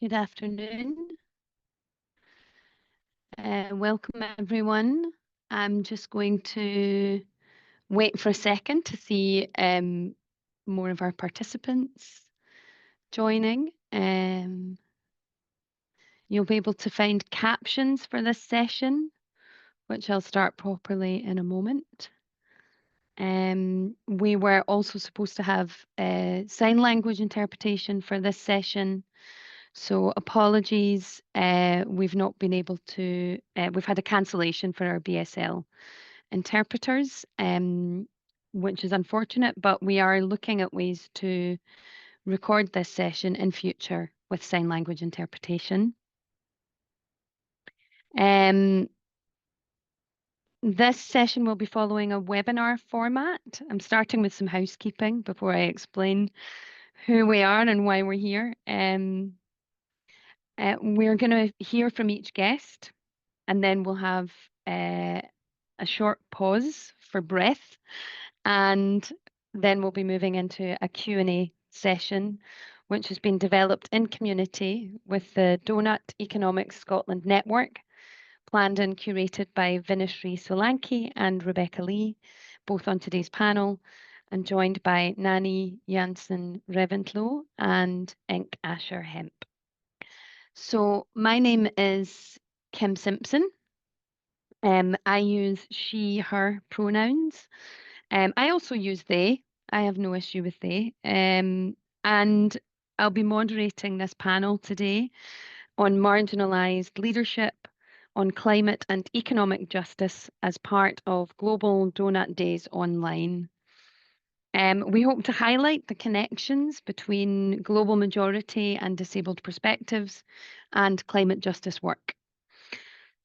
Good afternoon. Welcome everyone. I'm just going to wait for a second to see more of our participants joining. You'll be able to find captions for this session, which I'll start properly in a moment. We were also supposed to have sign language interpretation for this session. So apologies, we've not been able to, we've had a cancellation for our BSL interpreters, which is unfortunate, but we are looking at ways to record this session in future with sign language interpretation. This session will be following a webinar format. I'm starting with some housekeeping before I explain who we are and why we're here. We're going to hear from each guest, and then we'll have a short pause for breath, and then we'll be moving into a Q&A session, which has been developed in community with the Donut Economics Scotland Network, planned and curated by Vinashree Solanki and Rebecca Lee, both on today's panel, and joined by Nani Jansen Reventlow and Asher Hemp. So my name is Kim Simpson. I use she, her pronouns. I also use they. I have no issue with they. And I'll be moderating this panel today on marginalised leadership, on climate and economic justice as part of Global Donut Days online. We hope to highlight the connections between global majority and disabled perspectives and climate justice work.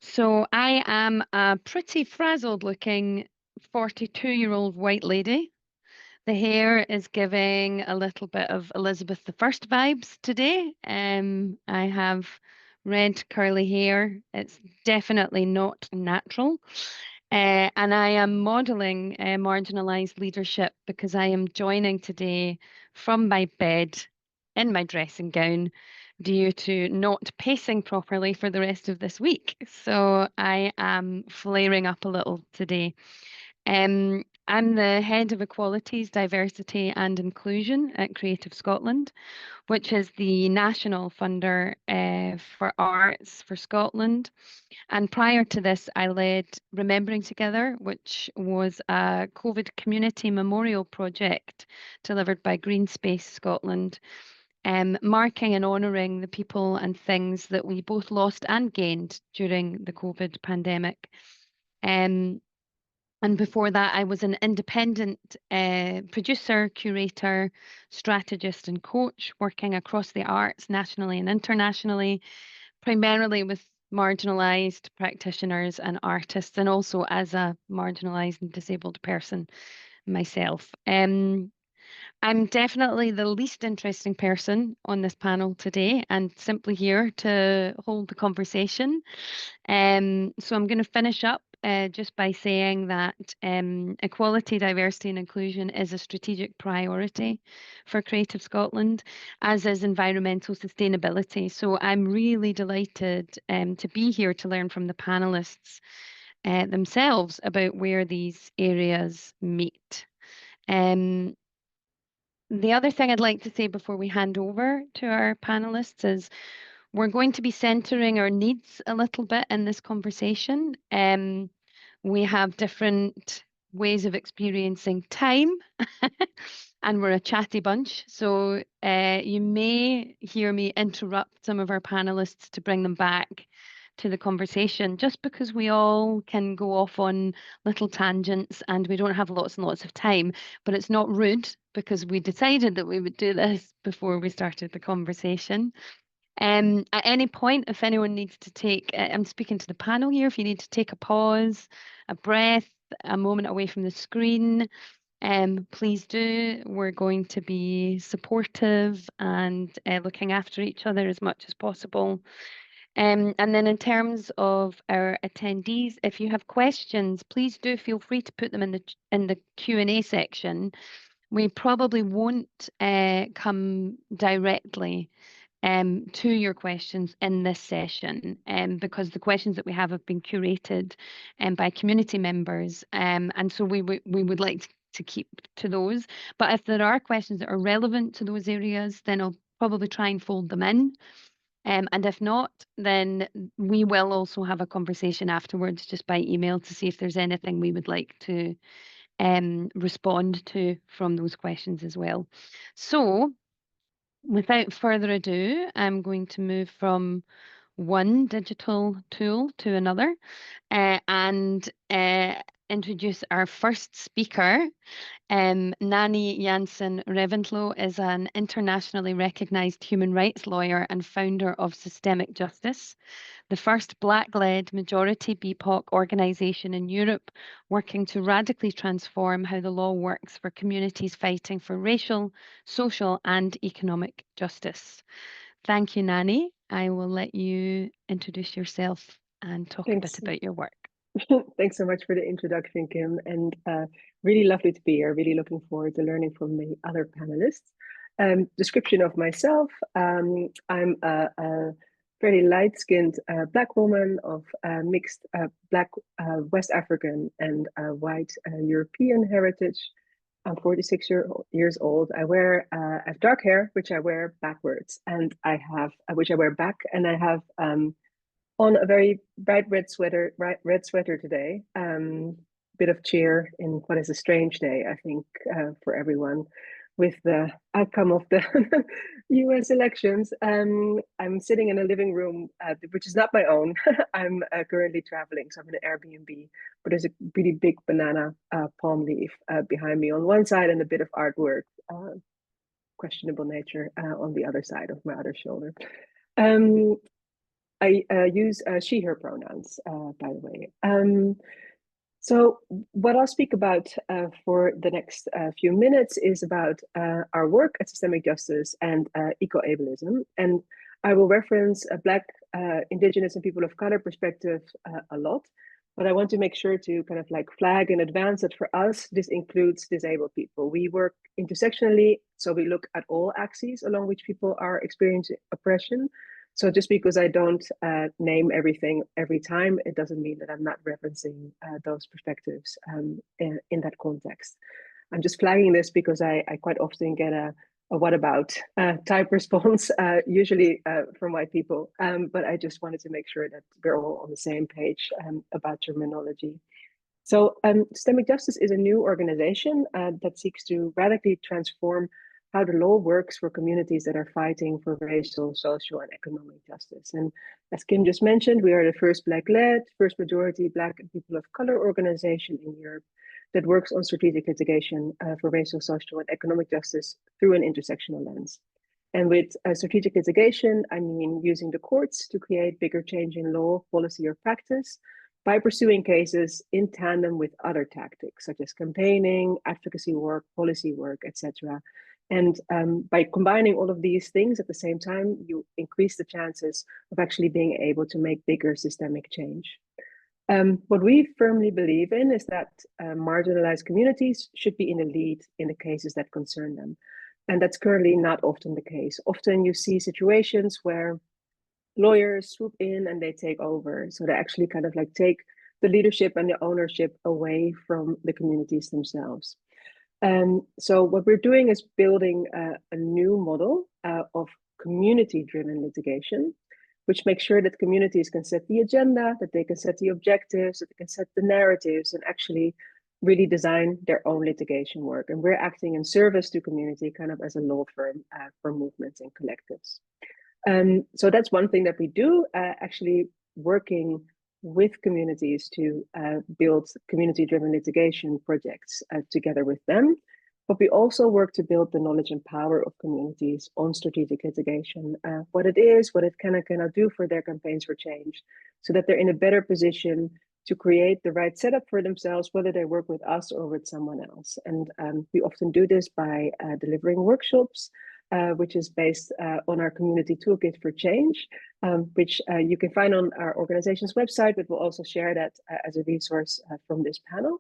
So I am a pretty frazzled looking 42-year-old white lady. The hair is giving a little bit of Elizabeth I vibes today. I have red curly hair. It's definitely not natural. And I am modeling marginalised leadership because I am joining today from my bed in my dressing gown due to not pacing properly for the rest of this week. So I am flaring up a little today. I'm the head of Equalities, Diversity and Inclusion at Creative Scotland, which is the national funder for arts for Scotland. And prior to this, I led Remembering Together, which was a COVID community memorial project delivered by Green Space Scotland, marking and honouring the people and things that we both lost and gained during the COVID pandemic. And before that, I was an independent producer, curator, strategist, and coach working across the arts nationally and internationally, primarily with marginalised practitioners and artists, and also as a marginalised and disabled person myself. I'm definitely the least interesting person on this panel today and simply here to hold the conversation. So I'm going to finish up just by saying that equality, diversity and inclusion is a strategic priority for Creative Scotland, as is environmental sustainability. So I'm really delighted to be here to learn from the panellists themselves about where these areas meet. The other thing I'd like to say before we hand over to our panelists is we're going to be centering our needs a little bit in this conversation. We have different ways of experiencing time and we're a chatty bunch. So you may hear me interrupt some of our panelists to bring them back to the conversation, just because we all can go off on little tangents and we don't have lots and lots of time, but it's not rude because we decided that we would do this before we started the conversation. At any point, if anyone needs to take, I'm speaking to the panel here, if you need to take a pause, a breath, a moment away from the screen, please do. We're going to be supportive and looking after each other as much as possible. And then in terms of our attendees, if you have questions, please do feel free to put them in the Q&A section. We probably won't come directly to your questions in this session, because the questions that we have been curated by community members, and so we would like to keep to those. But if there are questions that are relevant to those areas, then I'll probably try and fold them in. And if not, then we will also have a conversation afterwards just by email to see if there's anything we would like to respond to from those questions as well. So without further ado, I'm going to move from one digital tool to another and introduce our first speaker. Nani Jansen Reventlow is an internationally recognized human rights lawyer and founder of Systemic Justice, the first Black-led majority BPOC organisation in Europe working to radically transform how the law works for communities fighting for racial, social and economic justice. Thank you, Nani. I will let you introduce yourself and talk a bit about your work. Thanks so much for the introduction, Kim, and really lovely to be here. Really looking forward to learning from the other panelists. Description of myself, I'm a fairly light-skinned Black woman of mixed Black West African and white European heritage. I'm 46 years old. I have dark hair, which I wear backwards, and which I wear back, and I have on a very bright red sweater today. Bit of cheer in what is a strange day, I think, for everyone, with the outcome of the U.S. elections. I'm sitting in a living room, which is not my own. I'm currently traveling, so I'm in an Airbnb, but there's a really big banana palm leaf behind me on one side and a bit of artwork, questionable nature, on the other side of my other shoulder. I use she, her pronouns, by the way. So what I'll speak about for the next few minutes is about our work at Systemic Justice and eco-ableism. And I will reference a Black, Indigenous and people of color perspective a lot, but I want to make sure to kind of like flag in advance that for us, this includes disabled people. We work intersectionally, so we look at all axes along which people are experiencing oppression. So just because I don't name everything every time, it doesn't mean that I'm not referencing those perspectives in that context. I'm just flagging this because I quite often get a what about type response, usually from white people. But I just wanted to make sure that we're all on the same page about terminology. So Systemic Justice is a new organization that seeks to radically transform how the law works for communities that are fighting for racial, social, and economic justice. And as Kim just mentioned, we are the first Black-led, first majority Black and people of color organization in Europe that works on strategic litigation for racial, social, and economic justice through an intersectional lens. And with strategic litigation, I mean using the courts to create bigger change in law, policy, or practice by pursuing cases in tandem with other tactics, such as campaigning, advocacy work, policy work, etc. And by combining all of these things at the same time, you increase the chances of actually being able to make bigger systemic change. What we firmly believe in is that marginalized communities should be in the lead in the cases that concern them. And that's currently not often the case. Often you see situations where lawyers swoop in and they take over. So they actually kind of like take the leadership and the ownership away from the communities themselves. So what we're doing is building a new model of community-driven litigation, which makes sure that communities can set the agenda, that they can set the objectives, that they can set the narratives, and actually really design their own litigation work. And we're acting in service to community, kind of as a law firm for movements and collectives. So that's one thing that we do, actually working with communities to build community-driven litigation projects together with them. But we also work to build the knowledge and power of communities on strategic litigation, what it is, what it can and cannot do for their campaigns for change, so that they're in a better position to create the right setup for themselves, whether they work with us or with someone else. And we often do this by delivering workshops, which is based on our community toolkit for change, which you can find on our organization's website, but we'll also share that as a resource from this panel.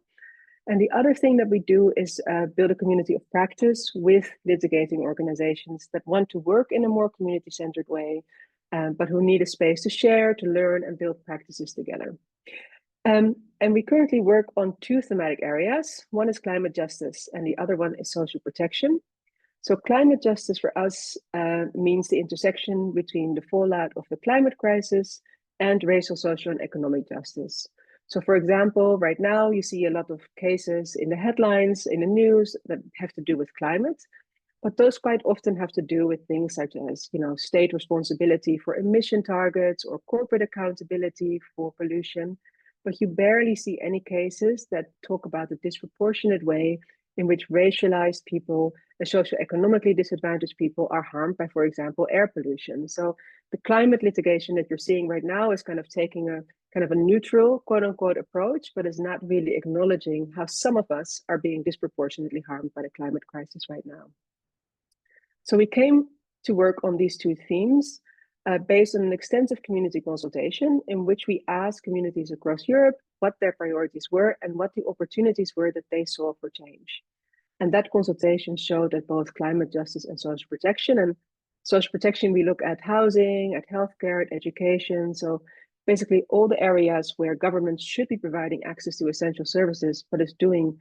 And the other thing that we do is build a community of practice with litigating organizations that want to work in a more community-centered way, but who need a space to share, to learn, and build practices together. And we currently work on two thematic areas. One is climate justice, and the other one is social protection. So climate justice for us means the intersection between the fallout of the climate crisis and racial, social, and economic justice. So for example, right now you see a lot of cases in the headlines, in the news that have to do with climate, but those quite often have to do with things such as, state responsibility for emission targets or corporate accountability for pollution. But you barely see any cases that talk about the disproportionate way in which racialized people and socioeconomically disadvantaged people are harmed by, for example, air pollution. So the climate litigation that you're seeing right now is kind of taking a kind of a neutral, quote unquote, approach, but is not really acknowledging how some of us are being disproportionately harmed by the climate crisis right now. So we came to work on these two themes based on an extensive community consultation in which we asked communities across Europe what their priorities were and what the opportunities were that they saw for change. And that consultation showed that both climate justice and social protection, we look at housing, at healthcare, at education. So basically all the areas where governments should be providing access to essential services, but is doing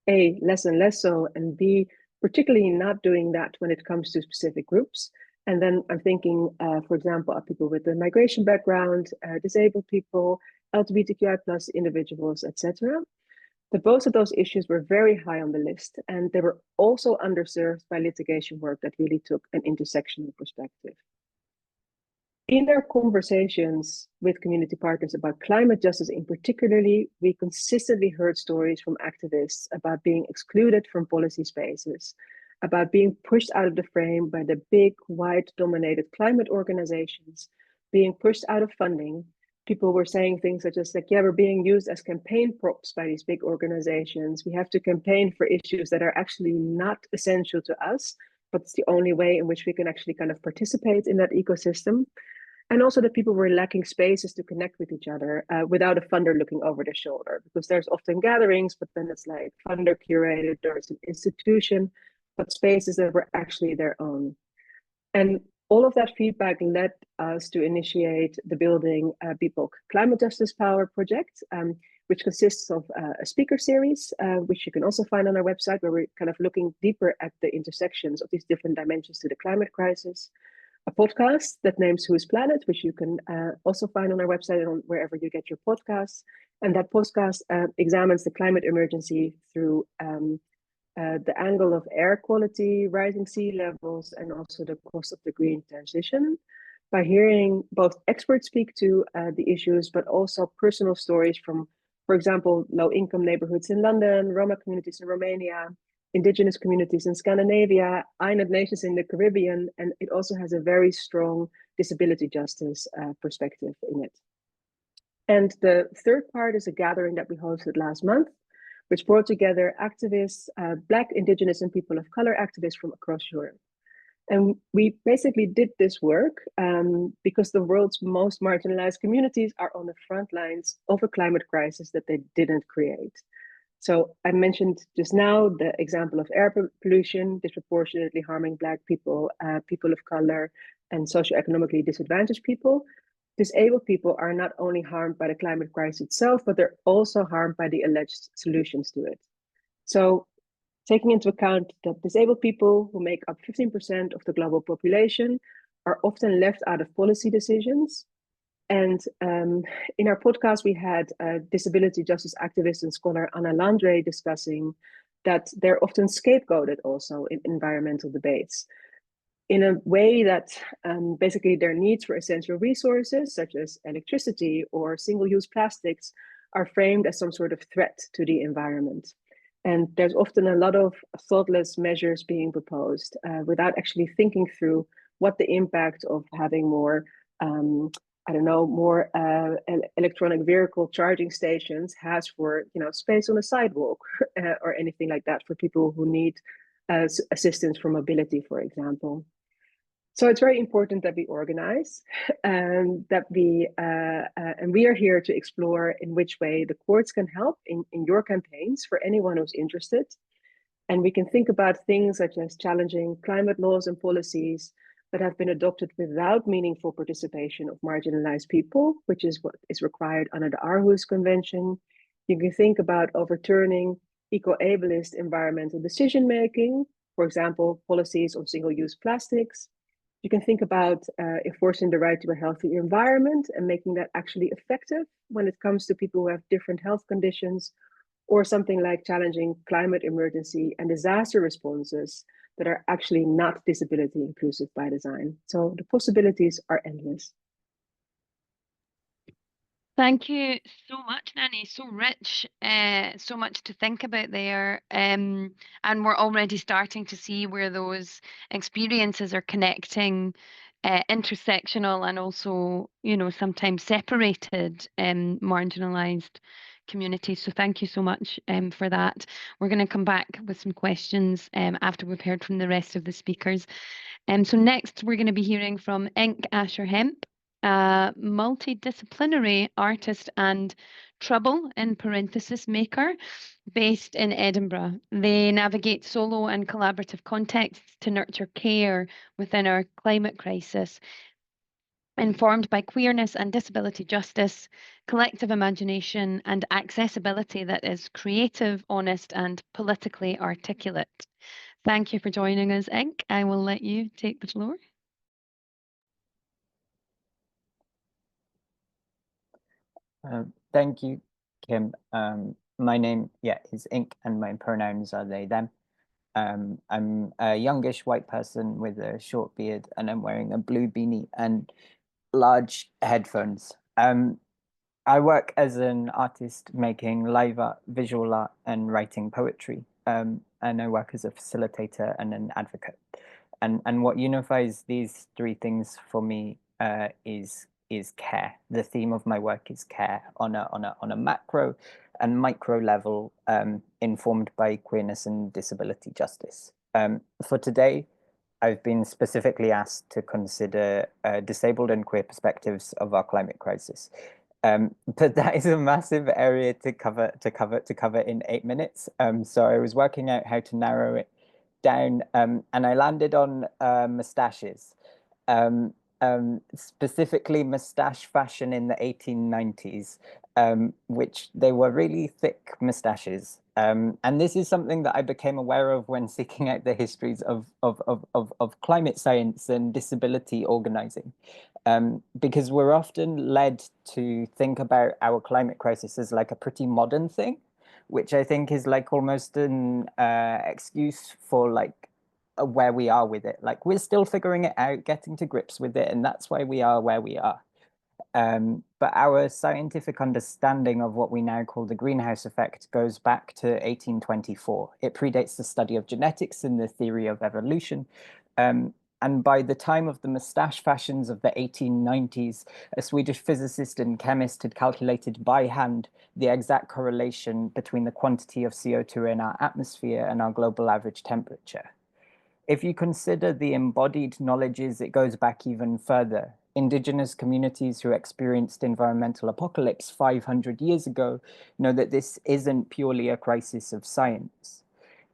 A, less and less so, and B, particularly not doing that when it comes to specific groups. And then I'm thinking, for example, of people with a migration background, disabled people, LGBTQI plus individuals, etc. But both of those issues were very high on the list, and they were also underserved by litigation work that really took an intersectional perspective. In our conversations with community partners about climate justice in particularly, we consistently heard stories from activists about being excluded from policy spaces, about being pushed out of the frame by the big, white-dominated climate organizations, being pushed out of funding. People were saying things such as, yeah, we're being used as campaign props by these big organizations. We have to campaign for issues that are actually not essential to us, but it's the only way in which we can actually kind of participate in that ecosystem. And also that people were lacking spaces to connect with each other without a funder looking over their shoulder, because there's often gatherings, but then it's like funder curated, or it's an institution, but spaces that were actually their own. And all of that feedback led us to initiate the Building BPOC Climate Justice Power project, which consists of a speaker series, which you can also find on our website, where we're kind of looking deeper at the intersections of these different dimensions to the climate crisis. A podcast that names Whose Planet, which you can also find on our website and on wherever you get your podcasts. And that podcast examines the climate emergency through the angle of air quality, rising sea levels, and also the cost of the green transition, by hearing both experts speak to the issues, but also personal stories from, for example, low-income neighborhoods in London, Roma communities in Romania, Indigenous communities in Scandinavia, island nations in the Caribbean, and it also has a very strong disability justice perspective in it. And the third part is a gathering that we hosted last month, which brought together activists, Black, Indigenous, and people of color activists from across Europe. And we basically did this work because the world's most marginalized communities are on the front lines of a climate crisis that they didn't create. So I mentioned just now the example of air pollution disproportionately harming Black people, people of color, and socioeconomically disadvantaged people. Disabled people are not only harmed by the climate crisis itself, but they're also harmed by the alleged solutions to it. So taking into account that disabled people, who make up 15% of the global population, are often left out of policy decisions. And in our podcast, we had disability justice activist and scholar Anna Landre discussing that they're often scapegoated also in environmental debates, in a way that basically their needs for essential resources, such as electricity or single-use plastics, are framed as some sort of threat to the environment. And there's often a lot of thoughtless measures being proposed without actually thinking through what the impact of having more more electronic vehicle charging stations has for space on a sidewalk or anything like that for people who need assistance for mobility, for example. So it's very important that we organize, and that and we are here to explore in which way the courts can help in your campaigns for anyone who's interested. And we can think about things such as challenging climate laws and policies that have been adopted without meaningful participation of marginalized people, which is what is required under the Aarhus Convention. You can think about overturning eco-ableist environmental decision-making, for example, policies on single-use plastics. You can think about enforcing the right to a healthy environment and making that actually effective when it comes to people who have different health conditions, or something like challenging climate emergency and disaster responses that are actually not disability inclusive by design. So the possibilities are endless. Thank you so much, Nani. So rich, so much to think about there. And we're already starting to see where those experiences are connecting, intersectional and also, you know, sometimes separated, marginalized communities. So thank you so much for that. We're going to come back with some questions after we've heard from the rest of the speakers. So next, we're going to be hearing from Asher Hemp, a multidisciplinary artist and trouble in parenthesis maker based in Edinburgh. They navigate solo and collaborative contexts to nurture care within our climate crisis, informed by queerness and disability justice, collective imagination, and accessibility that is creative, honest, and politically articulate. Thank you for joining us, Inc. I will let you take the floor. Thank you, Kim. My name, is Ink, and my pronouns are they, them. I'm a youngish white person with a short beard, and I'm wearing a blue beanie and large headphones. I work as an artist making live art, visual art, and writing poetry. And I work as a facilitator and an advocate. And what unifies these three things for me is care. The theme of my work is care on a macro and micro level, informed by queerness and disability justice. For today, I've been specifically asked to consider disabled and queer perspectives of our climate crisis. But that is a massive area to cover in 8 minutes. So I was working out how to narrow it down, and I landed on mustaches, specifically mustache fashion in the 1890s, which they were really thick mustaches. And this is something that I became aware of when seeking out the histories of climate science and disability organizing. Because we're often led to think about our climate crisis as like a pretty modern thing, which I think is like almost an excuse for like where we are with it. Like we're still figuring it out, getting to grips with it, and that's why we are where we are. But our scientific understanding of what we now call the greenhouse effect goes back to 1824. It predates the study of genetics and the theory of evolution. And by the time of the mustache fashions of the 1890s, a Swedish physicist and chemist had calculated by hand the exact correlation between the quantity of CO2 in our atmosphere and our global average temperature. If you consider the embodied knowledges, it goes back even further. Indigenous communities who experienced environmental apocalypse 500 years ago know that this isn't purely a crisis of science.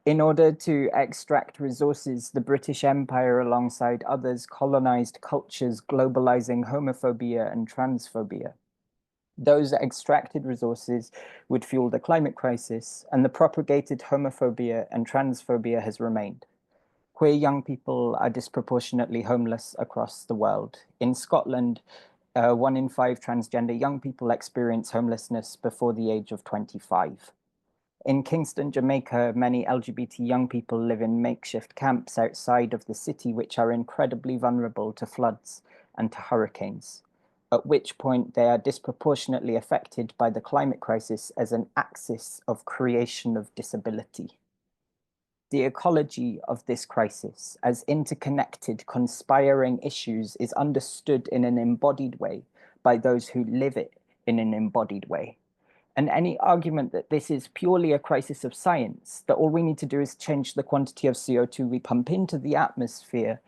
In order to extract resources, the British Empire, alongside others, colonized cultures, globalizing homophobia and transphobia. Those extracted resources would fuel the climate crisis, and the propagated homophobia and transphobia has remained. Queer young people are disproportionately homeless across the world. In Scotland, 1 in 5 transgender young people experience homelessness before the age of 25. In Kingston, Jamaica, many LGBT young people live in makeshift camps outside of the city, which are incredibly vulnerable to floods and to hurricanes, at which point they are disproportionately affected by the climate crisis as an axis of creation of disability. The ecology of this crisis as interconnected, conspiring issues is understood in an embodied way by those who live it in an embodied way. And any argument that this is purely a crisis of science, that all we need to do is change the quantity of CO2 we pump into the atmosphere,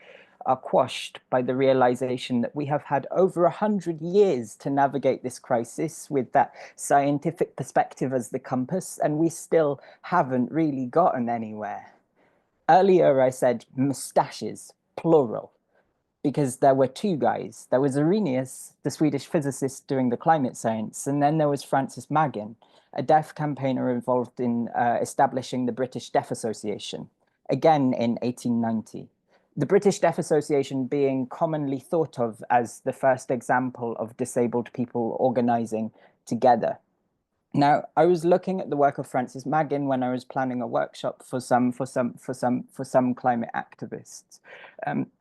are quashed by the realization that we have had over 100 years to navigate this crisis with that scientific perspective as the compass, and we still haven't really gotten anywhere. Earlier, I said mustaches, plural, because there were two guys. There was Arrhenius, the Swedish physicist doing the climate science, and then there was Francis Magin, a deaf campaigner involved in establishing the British Deaf Association, again in 1890. The British Deaf Association being commonly thought of as the first example of disabled people organizing together. Now, I was looking at the work of Francis Magin when I was planning a workshop for some climate activists.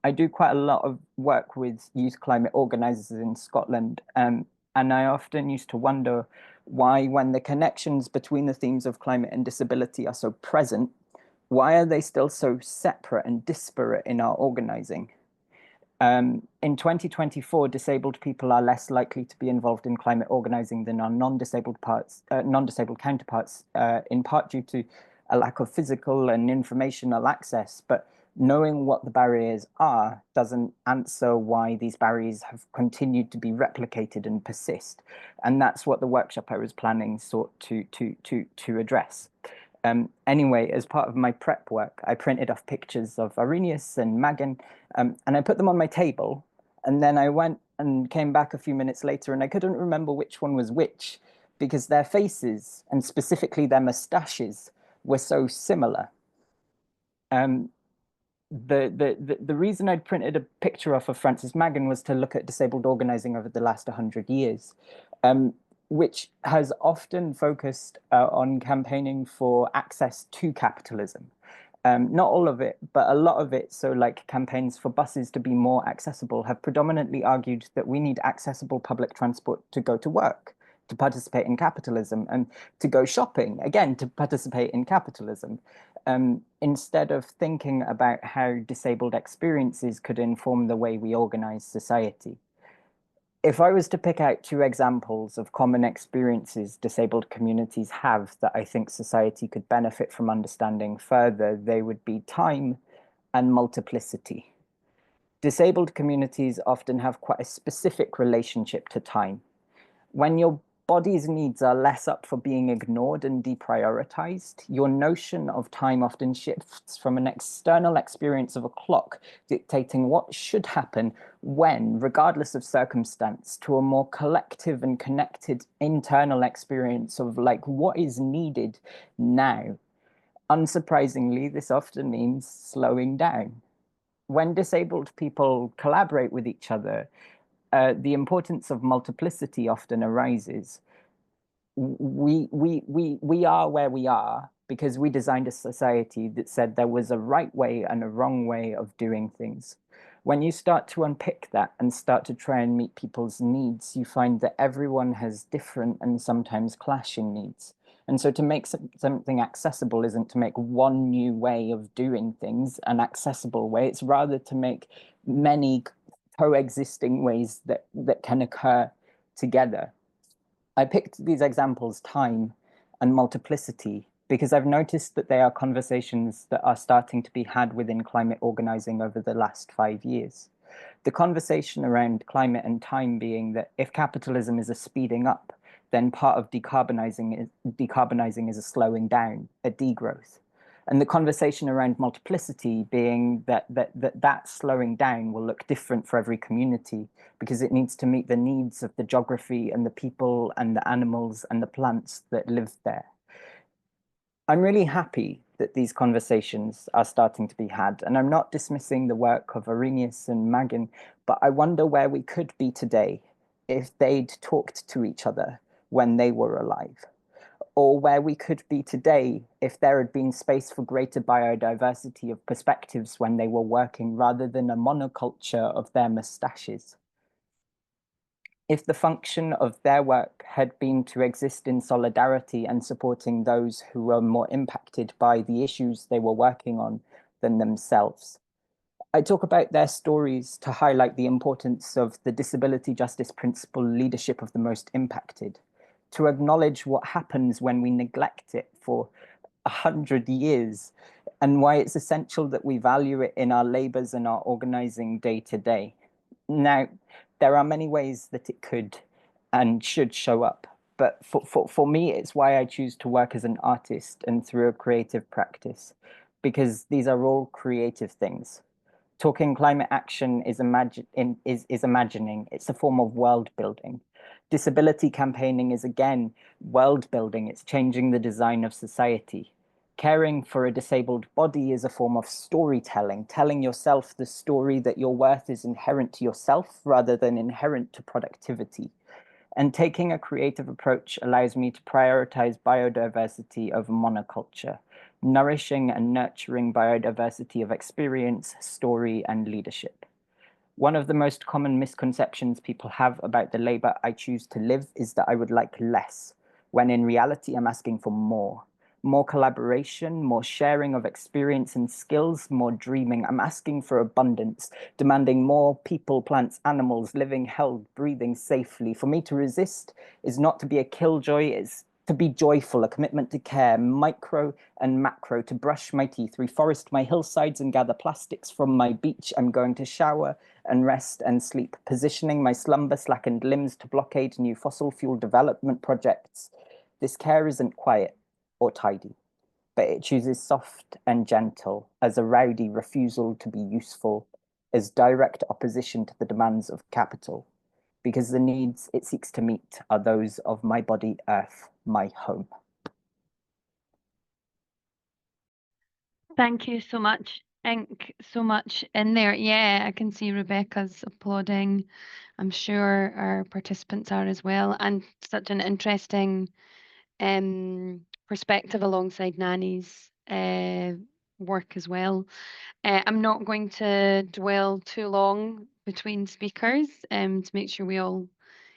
I do quite a lot of work with youth climate organizers in Scotland, and I often used to wonder why, when the connections between the themes of climate and disability are so present, why are they still so separate and disparate in our organizing? In 2024, disabled people are less likely to be involved in climate organizing than our non-disabled counterparts, in part due to a lack of physical and informational access. But knowing what the barriers are doesn't answer why these barriers have continued to be replicated and persist. And that's what the workshop I was planning sought to address. Anyway, as part of my prep work, I printed off pictures of Arrhenius and Magin, and I put them on my table. And then I went and came back a few minutes later, and I couldn't remember which one was which, because their faces, and specifically their mustaches, were so similar. The reason I'd printed a picture off of Francis Magin was to look at disabled organizing over the last 100 years. Which has often focused on campaigning for access to capitalism. Not all of it, but a lot of it, so like campaigns for buses to be more accessible, have predominantly argued that we need accessible public transport to go to work, to participate in capitalism, and to go shopping, again, to participate in capitalism, instead of thinking about how disabled experiences could inform the way we organize society. If I was to pick out two examples of common experiences disabled communities have that I think society could benefit from understanding further, they would be time and multiplicity. Disabled communities often have quite a specific relationship to time. When your body's needs are less up for being ignored and deprioritized, your notion of time often shifts from an external experience of a clock dictating what should happen when, regardless of circumstance, to a more collective and connected internal experience of like what is needed now. Unsurprisingly, this often means slowing down. When disabled people collaborate with each other, the importance of multiplicity often arises. We are where we are because we designed a society that said there was a right way and a wrong way of doing things. When you start to unpick that and start to try and meet people's needs, you find that everyone has different and sometimes clashing needs. And so to make something accessible isn't to make one new way of doing things an accessible way. It's rather to make many coexisting ways that can occur together. I picked these examples, time and multiplicity, because I've noticed that they are conversations that are starting to be had within climate organizing over the last 5 years. The conversation around climate and time being that if capitalism is a speeding up, then part of decarbonizing is a slowing down, a degrowth. And the conversation around multiplicity being that slowing down will look different for every community because it needs to meet the needs of the geography and the people and the animals and the plants that live there. I'm really happy that these conversations are starting to be had, and I'm not dismissing the work of Arrhenius and Magin, but I wonder where we could be today if they'd talked to each other when they were alive, or where we could be today if there had been space for greater biodiversity of perspectives when they were working rather than a monoculture of their mustaches. If the function of their work had been to exist in solidarity and supporting those who were more impacted by the issues they were working on than themselves. I talk about their stories to highlight the importance of the disability justice principle leadership of the most impacted, to acknowledge what happens when we neglect it for 100 years, and why it's essential that we value it in our labours and our organising day to day. Now, there are many ways that it could and should show up, but for me, it's why I choose to work as an artist and through a creative practice, because these are all creative things. Talking climate action is imagining. It's a form of world building. Disability campaigning is, again, world building. It's changing the design of society. Caring for a disabled body is a form of storytelling, telling yourself the story that your worth is inherent to yourself rather than inherent to productivity. And taking a creative approach allows me to prioritize biodiversity over monoculture, nourishing and nurturing biodiversity of experience, story, and leadership. One of the most common misconceptions people have about the labour I choose to live is that I would like less, when in reality I'm asking for more. More collaboration, more sharing of experience and skills, more dreaming. I'm asking for abundance, demanding more people, plants, animals, living, held, breathing safely. For me to resist is not to be a killjoy, it's to be joyful, a commitment to care, micro and macro, to brush my teeth, reforest my hillsides and gather plastics from my beach. I'm going to shower and rest and sleep, positioning my slumber slackened limbs to blockade new fossil fuel development projects. This care isn't quiet or tidy, but it chooses soft and gentle as a rowdy refusal to be useful, as direct opposition to the demands of capital, because the needs it seeks to meet are those of my body, earth, my home. Thank you so much. Ink, so much in there. Yeah, I can see Rebecca's applauding. I'm sure our participants are as well. And such an interesting perspective alongside Nani's work as well. I'm not going to dwell too long between speakers to make sure we all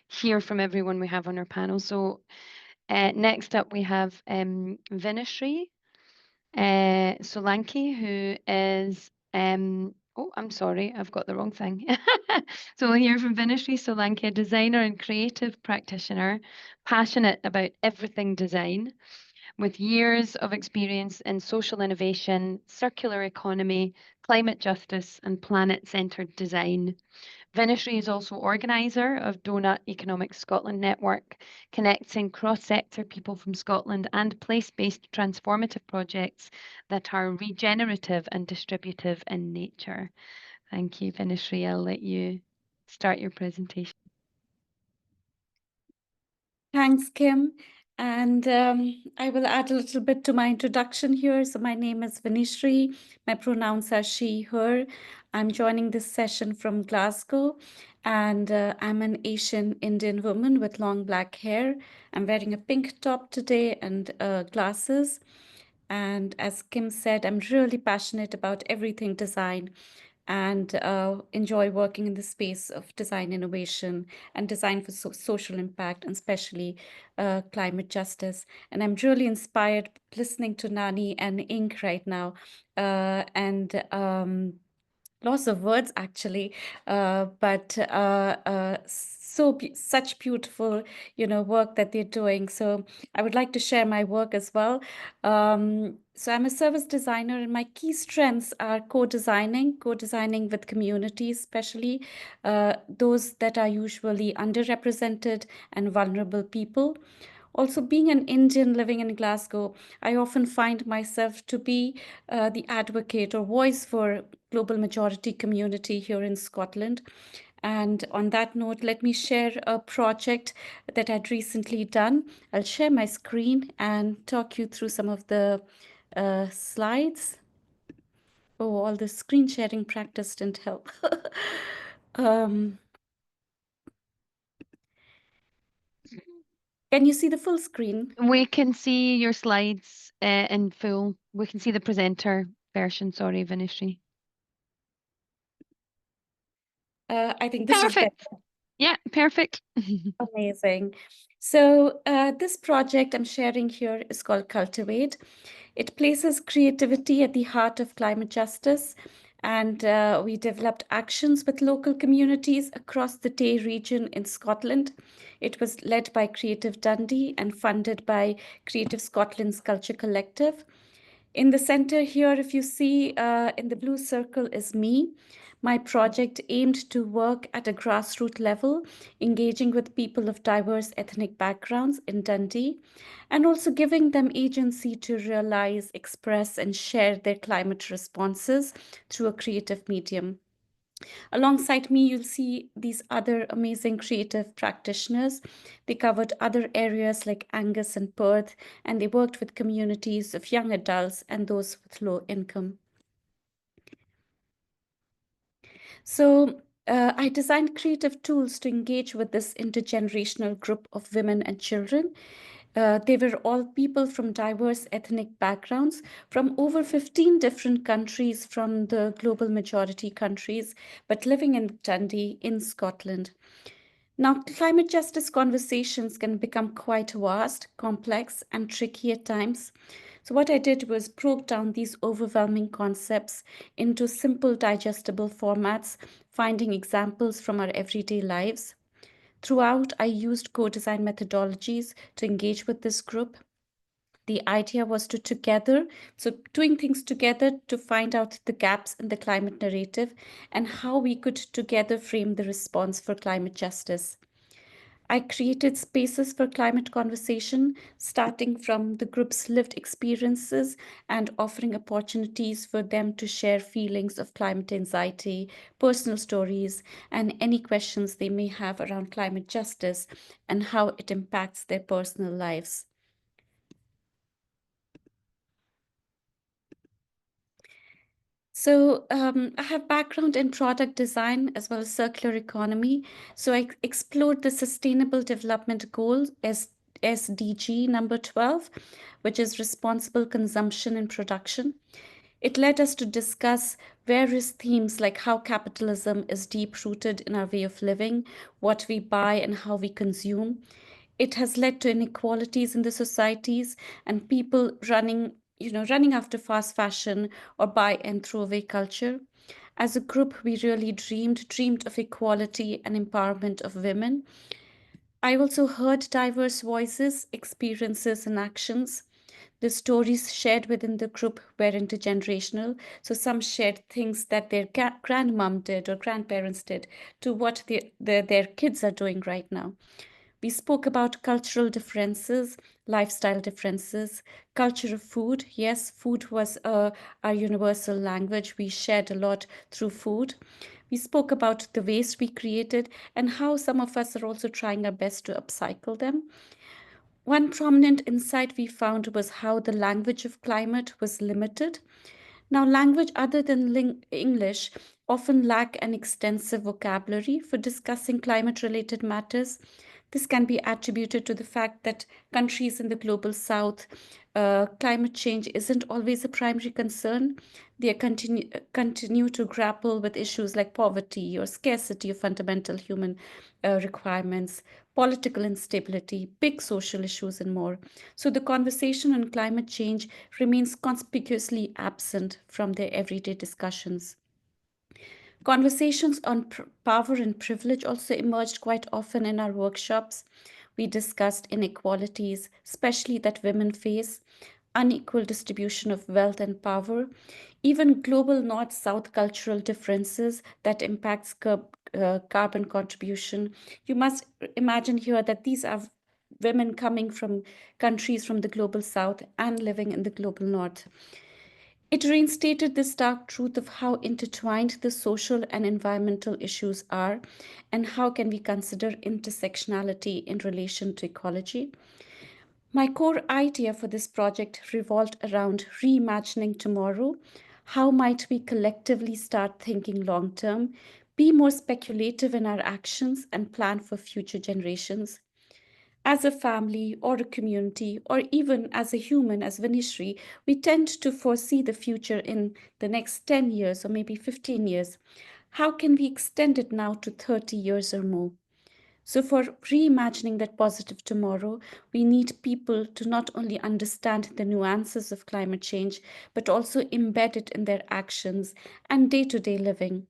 hear from everyone we have on our panel. So next up we have Vinashree Solanki, who is oh, I'm sorry, I've got the wrong thing. So we'll hear from Vinashree Solanki, a designer and creative practitioner, passionate about everything design, with years of experience in social innovation, circular economy, climate justice, and planet-centered design. Vinashree is also organiser of Donut Economic Scotland Network, connecting cross-sector people from Scotland and place-based transformative projects that are regenerative and distributive in nature. Thank you, Vinashree. I'll let you start your presentation. Thanks, Kim. And I will add a little bit to my introduction here. So my name is Vinashree. My pronouns are she, her. I'm joining this session from Glasgow, and I'm an Asian Indian woman with long black hair. I'm wearing a pink top today and glasses. And as Kim said, I'm really passionate about everything design and enjoy working in the space of design innovation and design for social impact, and especially climate justice. And I'm really inspired listening to Nani and Ink right now, and lots of words actually, but such beautiful, work that they're doing. So I would like to share my work as well. So I'm a service designer, and my key strengths are co-designing with communities, especially those that are usually underrepresented and vulnerable people. Also, being an Indian living in Glasgow, I often find myself to be the advocate or voice for global majority community here in Scotland. And on that note, let me share a project that I'd recently done. I'll share my screen and talk you through some of the slides. Oh, all the screen sharing practice didn't help. Can you see the full screen? We can see your slides in full. We can see the presenter version. Sorry, Vinashree. I think this is Perfect. Yeah, perfect. amazing. So this project I'm sharing here is called CULTIVATE. It places creativity at the heart of climate justice, and we developed actions with local communities across the Tay region in Scotland. It was led by Creative Dundee and funded by Creative Scotland's Culture Collective. In the center here, if you see in the blue circle is me. My project aimed to work at a grassroots level, engaging with people of diverse ethnic backgrounds in Dundee, and also giving them agency to realize, express, and share their climate responses through a creative medium. Alongside me, you'll see these other amazing creative practitioners. They covered other areas like Angus and Perth, and they worked with communities of young adults and those with low income. So I designed creative tools to engage with this intergenerational group of women and children. They were all people from diverse ethnic backgrounds from over 15 different countries from the global majority countries, but living in Dundee in Scotland. Now, climate justice conversations can become quite vast, complex, and tricky at times. So what I did was broke down these overwhelming concepts into simple, digestible formats, finding examples from our everyday lives. Throughout, I used co-design methodologies to engage with this group. The idea was doing things together to find out the gaps in the climate narrative and how we could together frame the response for climate justice. I created spaces for climate conversation, starting from the group's lived experiences and offering opportunities for them to share feelings of climate anxiety, personal stories, and any questions they may have around climate justice and how it impacts their personal lives. So I have background in product design as well as circular economy. So I explored the Sustainable Development Goals as SDG number 12, which is responsible consumption and production. It led us to discuss various themes like how capitalism is deep-rooted in our way of living, what we buy and how we consume. It has led to inequalities in the societies and people running after fast fashion or buy and throw away culture. As a group, we really dreamed of equality and empowerment of women. I also heard diverse voices, experiences, and actions. The stories shared within the group were intergenerational. So some shared things that their grandmom did or grandparents did to what their kids are doing right now. We spoke about cultural differences, lifestyle differences, culture of food. Yes, food was our universal language. We shared a lot through food. We spoke about the waste we created and how some of us are also trying our best to upcycle them. One prominent insight we found was how the language of climate was limited. Now, language other than English often lack an extensive vocabulary for discussing climate-related matters. This can be attributed to the fact that countries in the global south, climate change isn't always a primary concern. They continue to grapple with issues like poverty or scarcity of fundamental human requirements, political instability, big social issues, and more. So the conversation on climate change remains conspicuously absent from their everyday discussions. Conversations on power and privilege also emerged quite often in our workshops. We discussed inequalities, especially that women face, unequal distribution of wealth and power, even global north-south cultural differences that impacts carbon contribution. You must imagine here that these are women coming from countries from the global south and living in the global north. It reinstated the stark truth of how intertwined the social and environmental issues are, and how can we consider intersectionality in relation to ecology. My core idea for this project revolved around reimagining tomorrow. How might we collectively start thinking long term, be more speculative in our actions, and plan for future generations? As a family or a community, or even as a human, as Vinishri, we tend to foresee the future in the next 10 years or maybe 15 years. How can we extend it now to 30 years or more? So for reimagining that positive tomorrow, we need people to not only understand the nuances of climate change, but also embed it in their actions and day-to-day living.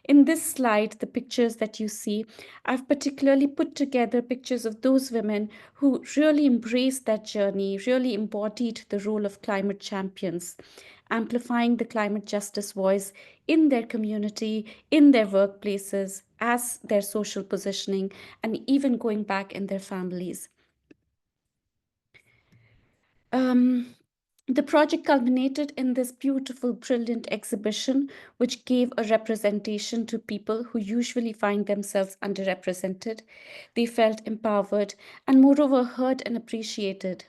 In this slide, the pictures that you see, I've particularly put together pictures of those women who really embraced that journey, really embodied the role of climate champions, amplifying the climate justice voice in their community, in their workplaces, as their social positioning, and even going back in their families. The project culminated in this beautiful, brilliant exhibition, which gave a representation to people who usually find themselves underrepresented. They felt empowered and, moreover, heard and appreciated.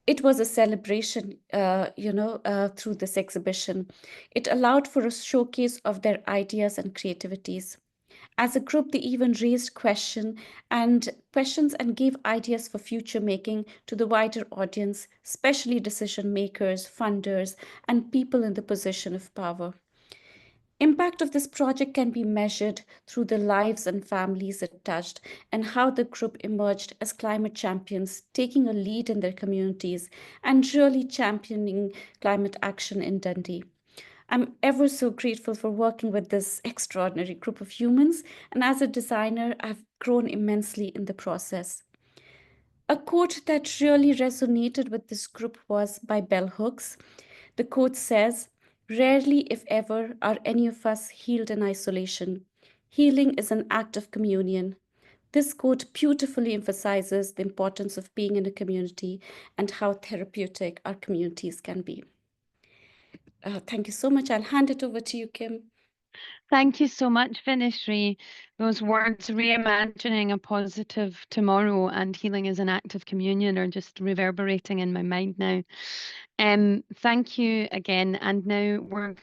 It was a celebration, through this exhibition. It allowed for a showcase of their ideas and creativities. As a group, they even raised questions and gave ideas for future making to the wider audience, especially decision makers, funders, and people in the position of power. Impact of this project can be measured through the lives and families it touched and how the group emerged as climate champions, taking a lead in their communities and really championing climate action in Dundee. I'm ever so grateful for working with this extraordinary group of humans, and as a designer, I've grown immensely in the process. A quote that really resonated with this group was by Bell Hooks. The quote says, "Rarely, if ever, are any of us healed in isolation. Healing is an act of communion." This quote beautifully emphasizes the importance of being in a community and how therapeutic our communities can be. Thank you so much. I'll hand it over to you, Kim. Thank you so much, Vinishri. Those words, reimagining a positive tomorrow and healing as an act of communion, are just reverberating in my mind now. Thank you again. And now we're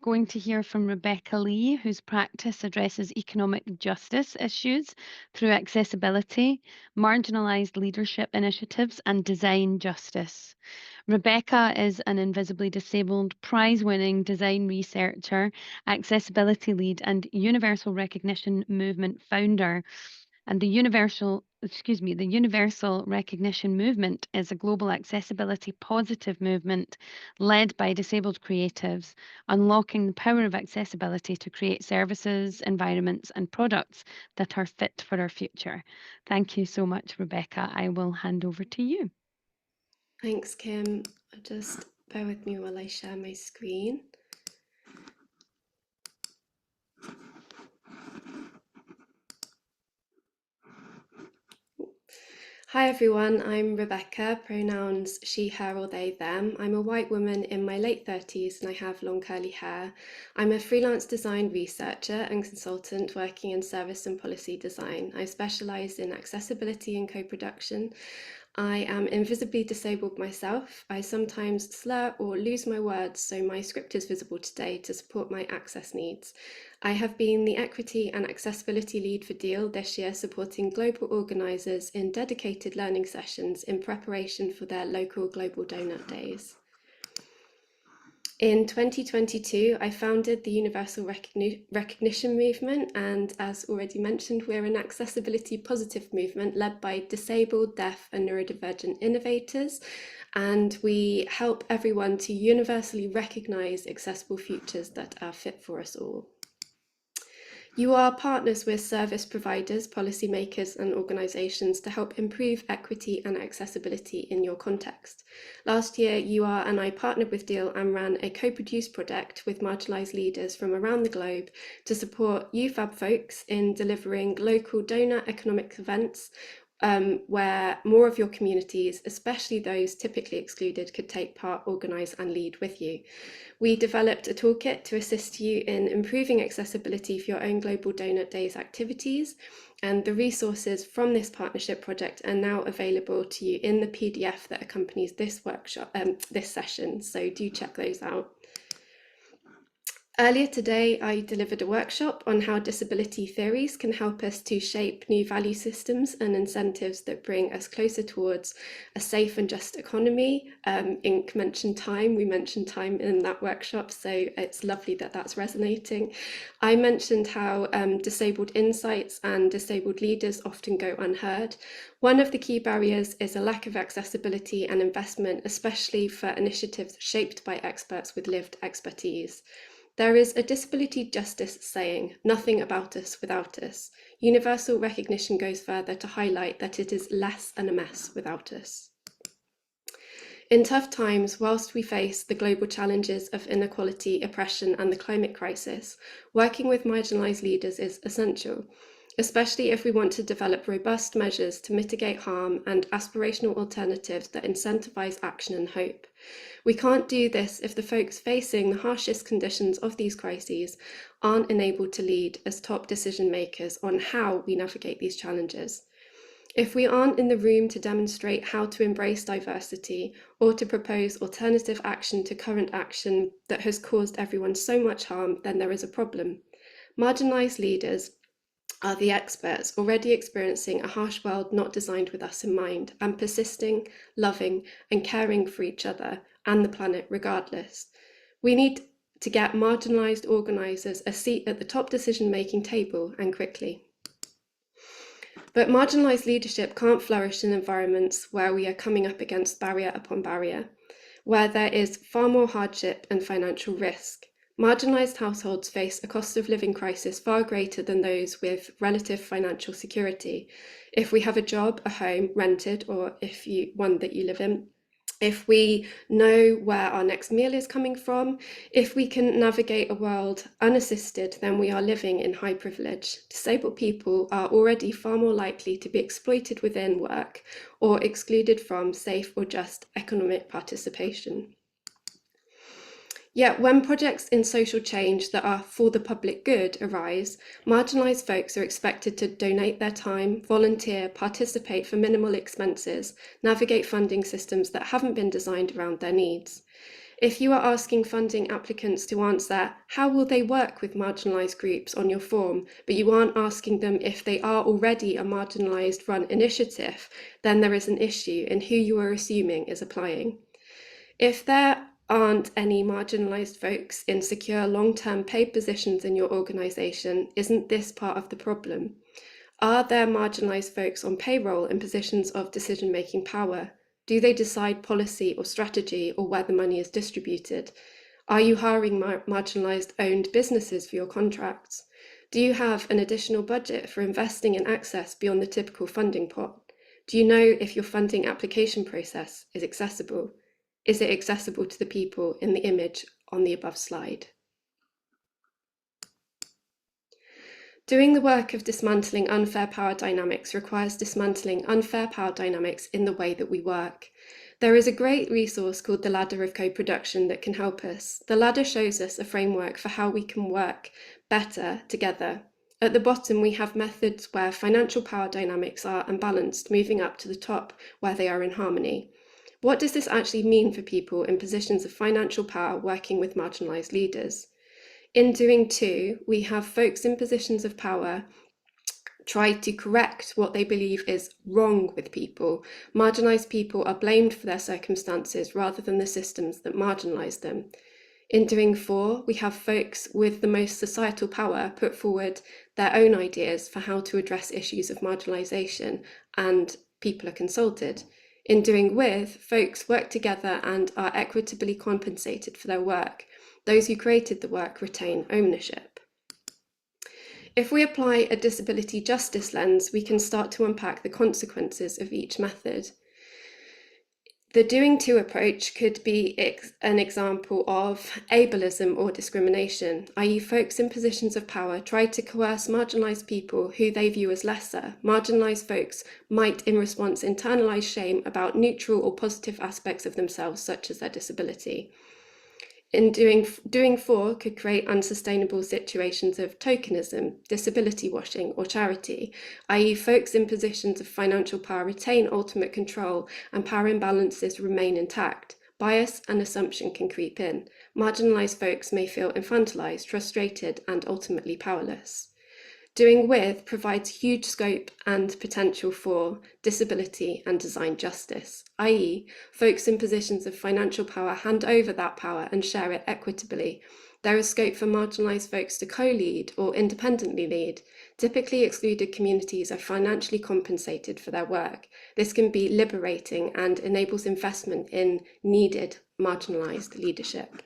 going to hear from Rebecca Lee, whose practice addresses economic justice issues through accessibility, marginalised leadership initiatives, and design justice. Rebecca is an invisibly disabled, prize-winning design researcher, accessibility lead, and universal recognition movement founder. And the universal recognition movement is a global accessibility positive movement led by disabled creatives, unlocking the power of accessibility to create services, environments, and products that are fit for our future. Thank you so much, Rebecca. I will hand over to you. Thanks, Kim. Just bear with me while I share my screen. Hi everyone, I'm Rebecca, pronouns she, her or they, them. I'm a white woman in my late 30s and I have long curly hair. I'm a freelance design researcher and consultant working in service and policy design. I specialise in accessibility and co-production. I am invisibly disabled myself. I sometimes slur or lose my words, so my script is visible today to support my access needs. I have been the Equity and Accessibility Lead for Deal this year, supporting global organisers in dedicated learning sessions in preparation for their local Global Donut Days. In 2022, I founded the Universal Recognition Movement, and as already mentioned, we're an accessibility positive movement led by disabled, deaf and neurodivergent innovators, and we help everyone to universally recognise accessible futures that are fit for us all. You are partners with service providers, policymakers and organisations to help improve equity and accessibility in your context. Last year, you are and I partnered with Deal and ran a co-produced project with marginalised leaders from around the globe to support you fab folks in delivering local donor economic events where more of your communities, especially those typically excluded, could take part, organise and lead with you. We developed a toolkit to assist you in improving accessibility for your own Global Donut Days activities, and the resources from this partnership project are now available to you in the PDF that accompanies this workshop, this session, so do check those out. Earlier today, I delivered a workshop on how disability theories can help us to shape new value systems and incentives that bring us closer towards a safe and just economy. Inc. mentioned time, we mentioned time in that workshop, so it's lovely that that's resonating. I mentioned how disabled insights and disabled leaders often go unheard. One of the key barriers is a lack of accessibility and investment, especially for initiatives shaped by experts with lived expertise. There is a disability justice saying, "Nothing about us without us." Universal recognition goes further to highlight that it is less than a mess without us. In tough times, whilst we face the global challenges of inequality, oppression, and the climate crisis, working with marginalised leaders is essential, especially if we want to develop robust measures to mitigate harm and aspirational alternatives that incentivise action and hope. We can't do this if the folks facing the harshest conditions of these crises aren't enabled to lead as top decision makers on how we navigate these challenges. If we aren't in the room to demonstrate how to embrace diversity or to propose alternative action to current action that has caused everyone so much harm, then there is a problem. Marginalised leaders are the experts already experiencing a harsh world not designed with us in mind, and persisting, loving, and caring for each other and the planet regardless. We need to get marginalised organisers a seat at the top decision-making table, and quickly. But marginalised leadership can't flourish in environments where we are coming up against barrier upon barrier, where there is far more hardship and financial risk. Marginalised households face a cost of living crisis far greater than those with relative financial security. If we have a job, a home, rented, or one that you live in, if we know where our next meal is coming from, if we can navigate a world unassisted, then we are living in high privilege. Disabled people are already far more likely to be exploited within work or excluded from safe or just economic participation. Yet when projects in social change that are for the public good arise, marginalised folks are expected to donate their time, volunteer, participate for minimal expenses, navigate funding systems that haven't been designed around their needs. If you are asking funding applicants to answer, how will they work with marginalised groups on your form, but you aren't asking them if they are already a marginalised run initiative, then there is an issue in who you are assuming is applying. If there aren't any marginalised folks in secure long-term paid positions in your organisation, isn't this part of the problem? Are there marginalised folks on payroll in positions of decision-making power? Do they decide policy or strategy or where the money is distributed? Are you hiring marginalised owned businesses for your contracts? Do you have an additional budget for investing in access beyond the typical funding pot? Do you know if your funding application process is accessible? Is it accessible to the people in the image on the above slide? Doing the work of dismantling unfair power dynamics requires dismantling unfair power dynamics in the way that we work. There is a great resource called the Ladder of Co-Production that can help us. The ladder shows us a framework for how we can work better together. At the bottom, we have methods where financial power dynamics are unbalanced, moving up to the top where they are in harmony. What does this actually mean for people in positions of financial power working with marginalised leaders? In doing two, we have folks in positions of power try to correct what they believe is wrong with people. Marginalised people are blamed for their circumstances rather than the systems that marginalise them. In doing four, we have folks with the most societal power put forward their own ideas for how to address issues of marginalisation, and people are consulted. In doing with, folks work together and are equitably compensated for their work. Those who created the work retain ownership. If we apply a disability justice lens, we can start to unpack the consequences of each method. The doing two approach could be an example of ableism or discrimination, i.e. folks in positions of power try to coerce marginalised people who they view as lesser. Marginalised folks might in response internalise shame about neutral or positive aspects of themselves, such as their disability. In doing four could create unsustainable situations of tokenism, disability washing, or charity, i.e. folks in positions of financial power retain ultimate control and power imbalances remain intact. Bias and assumption can creep in. Marginalised folks may feel infantilised, frustrated, and ultimately powerless. Doing with provides huge scope and potential for disability and design justice, i.e. folks in positions of financial power hand over that power and share it equitably. There is scope for marginalised folks to co-lead or independently lead. Typically excluded communities are financially compensated for their work. This can be liberating and enables investment in needed marginalised leadership.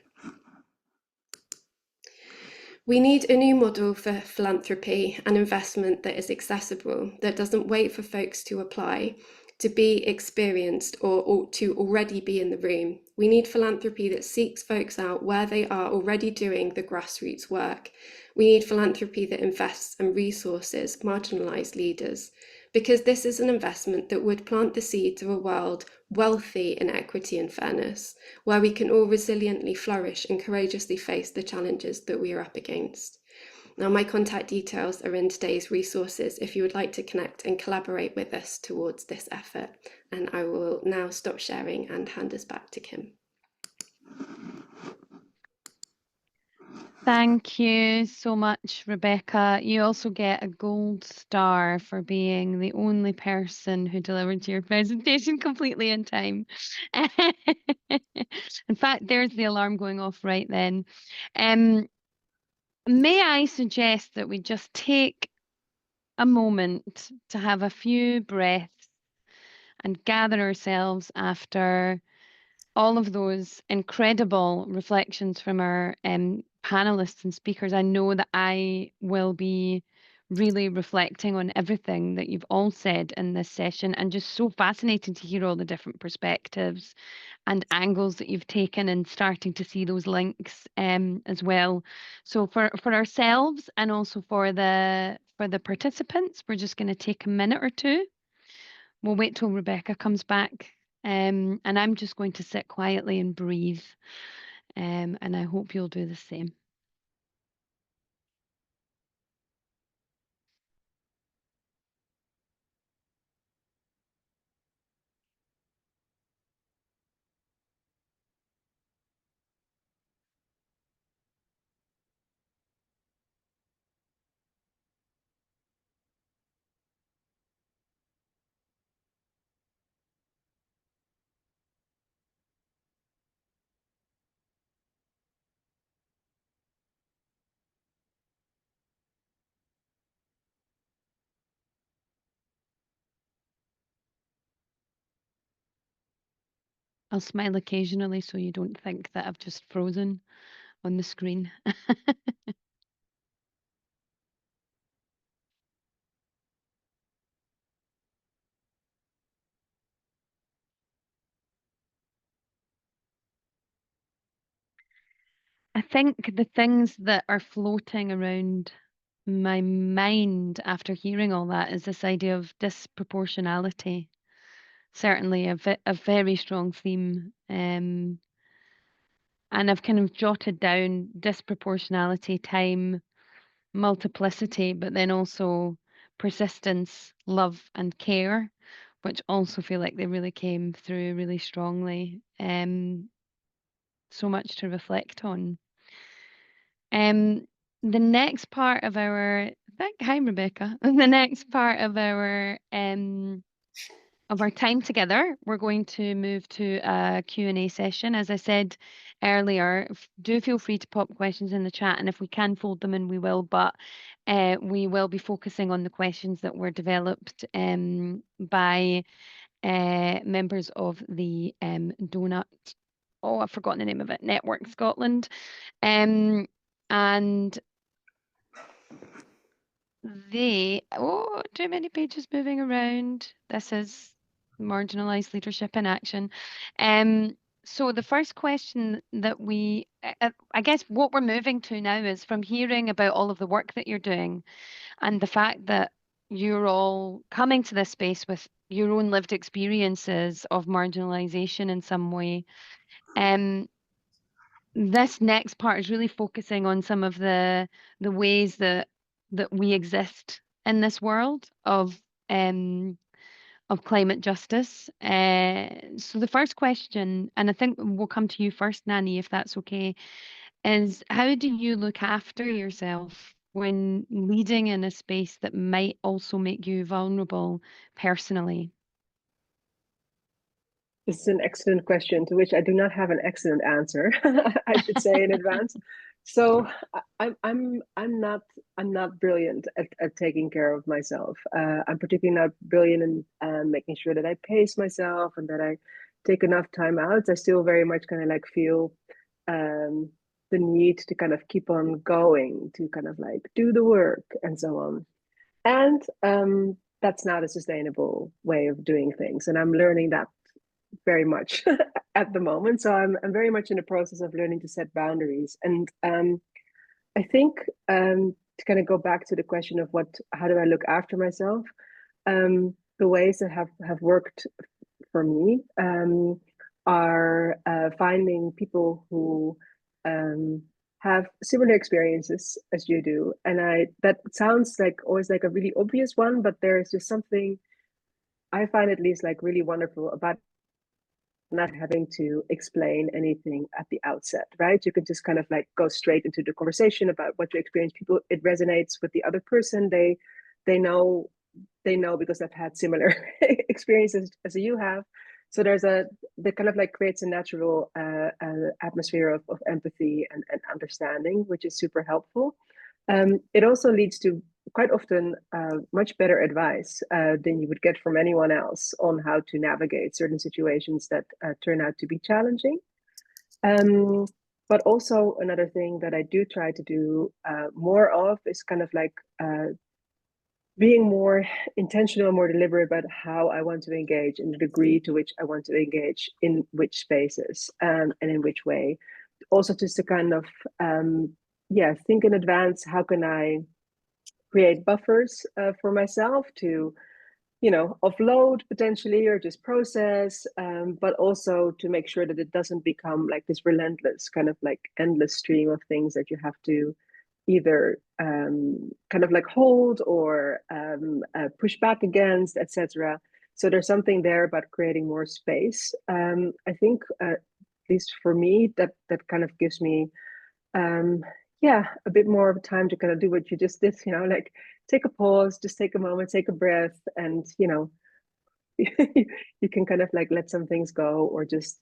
We need a new model for philanthropy and investment that is accessible, that doesn't wait for folks to apply, to be experienced, or to already be in the room. We need philanthropy that seeks folks out where they are already doing the grassroots work. We need philanthropy that invests and resources marginalised leaders, because this is an investment that would plant the seeds of a world wealthy in equity and fairness, where we can all resiliently flourish and courageously face the challenges that we are up against. Now, my contact details are in today's resources if you would like to connect and collaborate with us towards this effort. And I will now stop sharing and hand us back to Kim. Thank you so much, Rebecca. You also get a gold star for being the only person who delivered your presentation completely in time. In fact, there's the alarm going off right then. May I suggest that we just take a moment to have a few breaths and gather ourselves after all of those incredible reflections from our panelists and speakers. I know that I will be really reflecting on everything that you've all said in this session, and just so fascinating to hear all the different perspectives and angles that you've taken, and starting to see those links as well. So for ourselves and also for the participants, we're just going to take a minute or two. We'll wait till Rebecca comes back. And I'm just going to sit quietly and breathe. And I hope you'll do the same. I'll smile occasionally so you don't think that I've just frozen on the screen. I think the things that are floating around my mind after hearing all that is this idea of disproportionality. Certainly a very strong theme. And I've kind of jotted down disproportionality, time, multiplicity, but then also persistence, love, and care, which also feel like they really came through really strongly. So much to reflect on. The next part of our hi Rebecca. The next part of our time together, we're going to move to a Q&A session. As I said earlier, do feel free to pop questions in the chat, and if we can fold them in, we will, but we will be focusing on the questions that were developed by members of the Donut, I've forgotten the name of it, Network Scotland. And too many pages moving around. This is Marginalised Leadership in Action. So the first question that I guess what we're moving to now is, from hearing about all of the work that you're doing and the fact that you're all coming to this space with your own lived experiences of marginalisation in some way. This next part is really focusing on some of the ways that we exist in this world of climate justice. So the first question, and I think we'll come to you first, Nani, if that's okay, is how do you look after yourself when leading in a space that might also make you vulnerable personally? This is an excellent question to which I do not have an excellent answer, I should say in advance. So I'm not brilliant at taking care of myself. I'm particularly not brilliant in making sure that I pace myself and that I take enough time out. I still very much kind of like feel the the need to kind of keep on going, to kind of like do the work and so on. And that's not a sustainable way of doing things. And I'm learning that very much at the moment. So I'm very much in the process of learning to set boundaries. And I think to kind of go back to the question of how do I look after myself? The ways that have worked for me are finding people who have similar experiences as you do. And that sounds like always like a really obvious one, but there is just something I find at least like really wonderful about not having to explain anything at the outset, right? You can just kind of like go straight into the conversation about what you experience. People, it resonates with the other person. They know because they've had similar experiences as you have. So that kind of like creates a natural atmosphere of empathy and understanding, which is super helpful. It also leads to quite often much better advice than you would get from anyone else on how to navigate certain situations that turn out to be challenging. But also another thing that I do try to do more of is kind of like being more intentional, more deliberate about how I want to engage and the degree to which I want to engage in which spaces and in which way. Also just to kind of, think in advance, how can I create buffers for myself to, offload potentially or just process, but also to make sure that it doesn't become like this relentless kind of like endless stream of things that you have to either kind of like hold or push back against, etc. So there's something there about creating more space. I think, at least for me, that kind of gives me, a bit more of time to kind of do what you just did. Like take a pause, just take a moment, take a breath, and you can kind of like let some things go, or just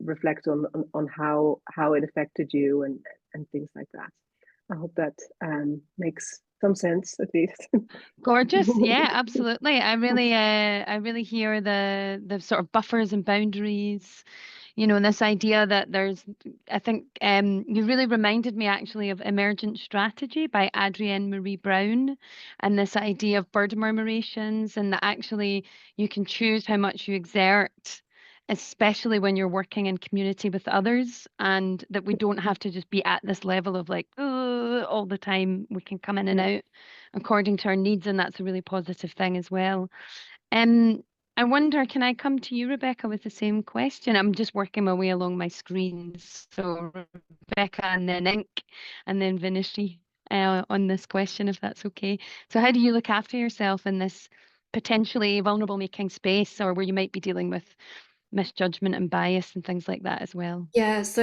reflect on how it affected you and things like that. I hope that makes some sense at least. Gorgeous. Yeah, absolutely. I really hear the sort of buffers and boundaries, this idea that I think you really reminded me actually of Emergent Strategy by Adrienne Marie Brown, and this idea of bird murmurations, and that actually you can choose how much you exert, especially when you're working in community with others, and that we don't have to just be at this level of like, all the time. We can come in and out according to our needs, and that's a really positive thing as well. I wonder, can I come to you, Rebecca, with the same question? I'm just working my way along my screens. So Rebecca, and then Ink, and then Vinishri on this question, if that's okay. So how do you look after yourself in this potentially vulnerable making space, or where you might be dealing with misjudgment and bias and things like that as well? Yeah, so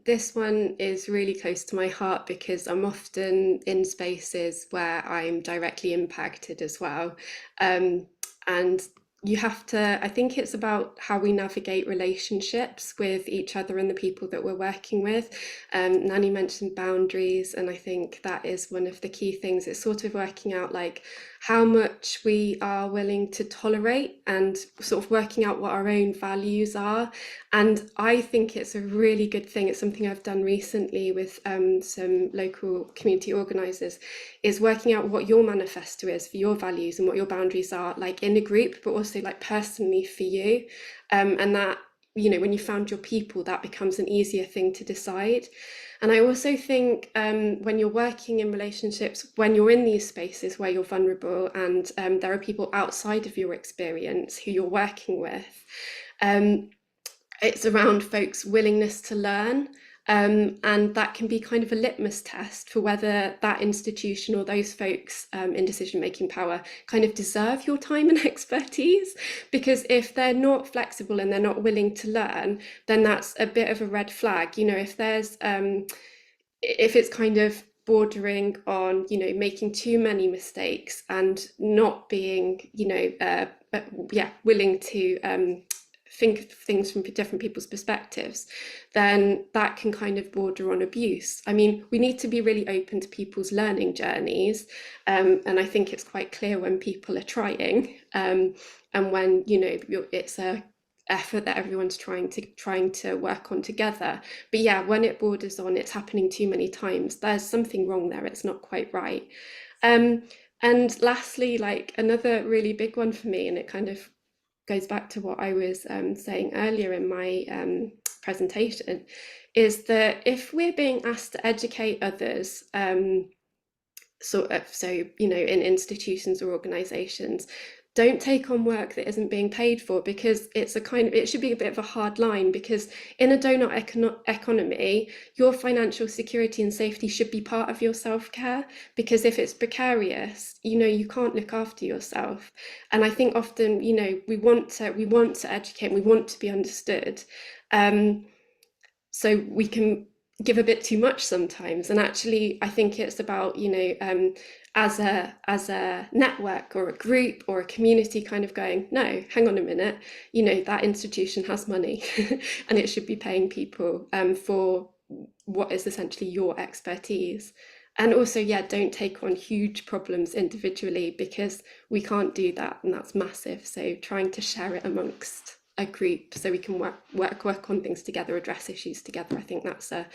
this one is really close to my heart because I'm often in spaces where I'm directly impacted as well. And you have to, I think it's about how we navigate relationships with each other and the people that we're working with. Nani mentioned boundaries, and I think that is one of the key things. It's sort of working out like how much we are willing to tolerate and sort of working out what our own values are. And I think it's a really good thing. It's something I've done recently with some local community organisers, is working out what your manifesto is for your values and what your boundaries are, like in a group, but also like personally for you. And that, when you found your people, that becomes an easier thing to decide. And I also think when you're working in relationships, when you're in these spaces where you're vulnerable and there are people outside of your experience who you're working with, it's around folks' willingness to learn. And that can be kind of a litmus test for whether that institution or those folks in decision-making power kind of deserve your time and expertise. Because if they're not flexible and they're not willing to learn, then that's a bit of a red flag. If there's, if it's kind of bordering on, making too many mistakes and not being, willing to think of things from different people's perspectives, then that can kind of border on abuse. I mean, we need to be really open to people's learning journeys, and I think it's quite clear when people are trying, and when it's a effort that everyone's trying to work on together. But yeah, when it borders on it's happening too many times, there's something wrong there. It's not quite right. And lastly, like another really big one for me, and it kind of goes back to what I was saying earlier in my presentation, is that if we're being asked to educate others, so in institutions or organizations, don't take on work that isn't being paid for, because it should be a bit of a hard line, because in a donut economy, your financial security and safety should be part of your self-care, because if it's precarious, you can't look after yourself. And I think often, we want to educate, we want to be understood, so we can give a bit too much sometimes. And actually, I think it's about, as a network or a group or a community kind of going, no, hang on a minute, that institution has money and it should be paying people for what is essentially your expertise. And also, don't take on huge problems individually, because we can't do that, and that's massive. So trying to share it amongst a group so we can work on things together, address issues together. I think that's a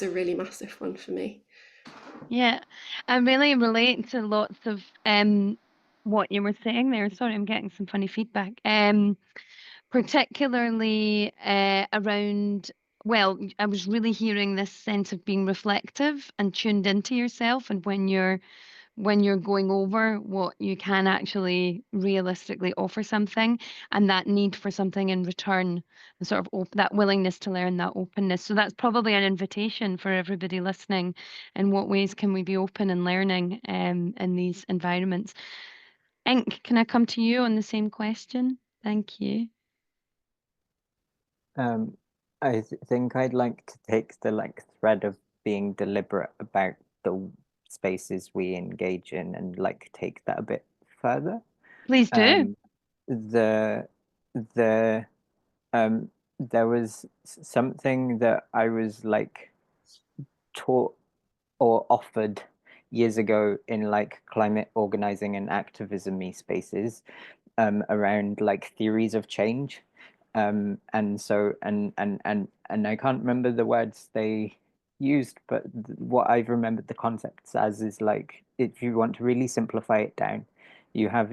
really massive one for me. Yeah, I really relate to lots of what you were saying there. Sorry, I'm getting some funny feedback. Particularly around, well, I was really hearing this sense of being reflective and tuned into yourself, and when you're going over what you can actually realistically offer something, and that need for something in return, and sort of that willingness to learn, that openness. So that's probably an invitation for everybody listening. In what ways can we be open and learning in these environments? Ink, can I come to you on the same question? Thank you. I think I'd like to take the thread of being deliberate about the spaces we engage in and take that a bit further. Please do. There was something that I was taught or offered years ago in climate organizing and activism-y spaces around theories of change. And I can't remember the words they used, but what I've remembered the concepts as is if you want to really simplify it down, you have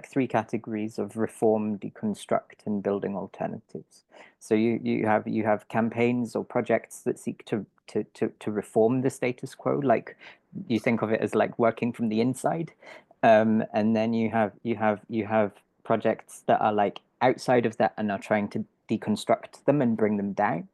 three categories of reform, deconstruct, and building alternatives. So you have campaigns or projects that seek to reform the status quo, you think of it as working from the inside, and then you have projects that are outside of that and are trying to deconstruct them and bring them down.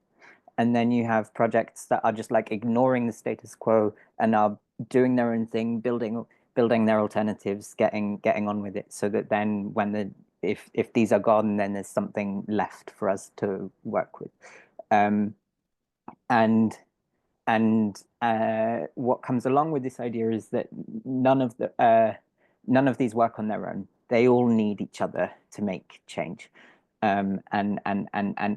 And then you have projects that are just ignoring the status quo and are doing their own thing, building their alternatives, getting on with it, so that then if these are gone, then there's something left for us to work with. And what comes along with this idea is that none of these work on their own. They all need each other to make change. And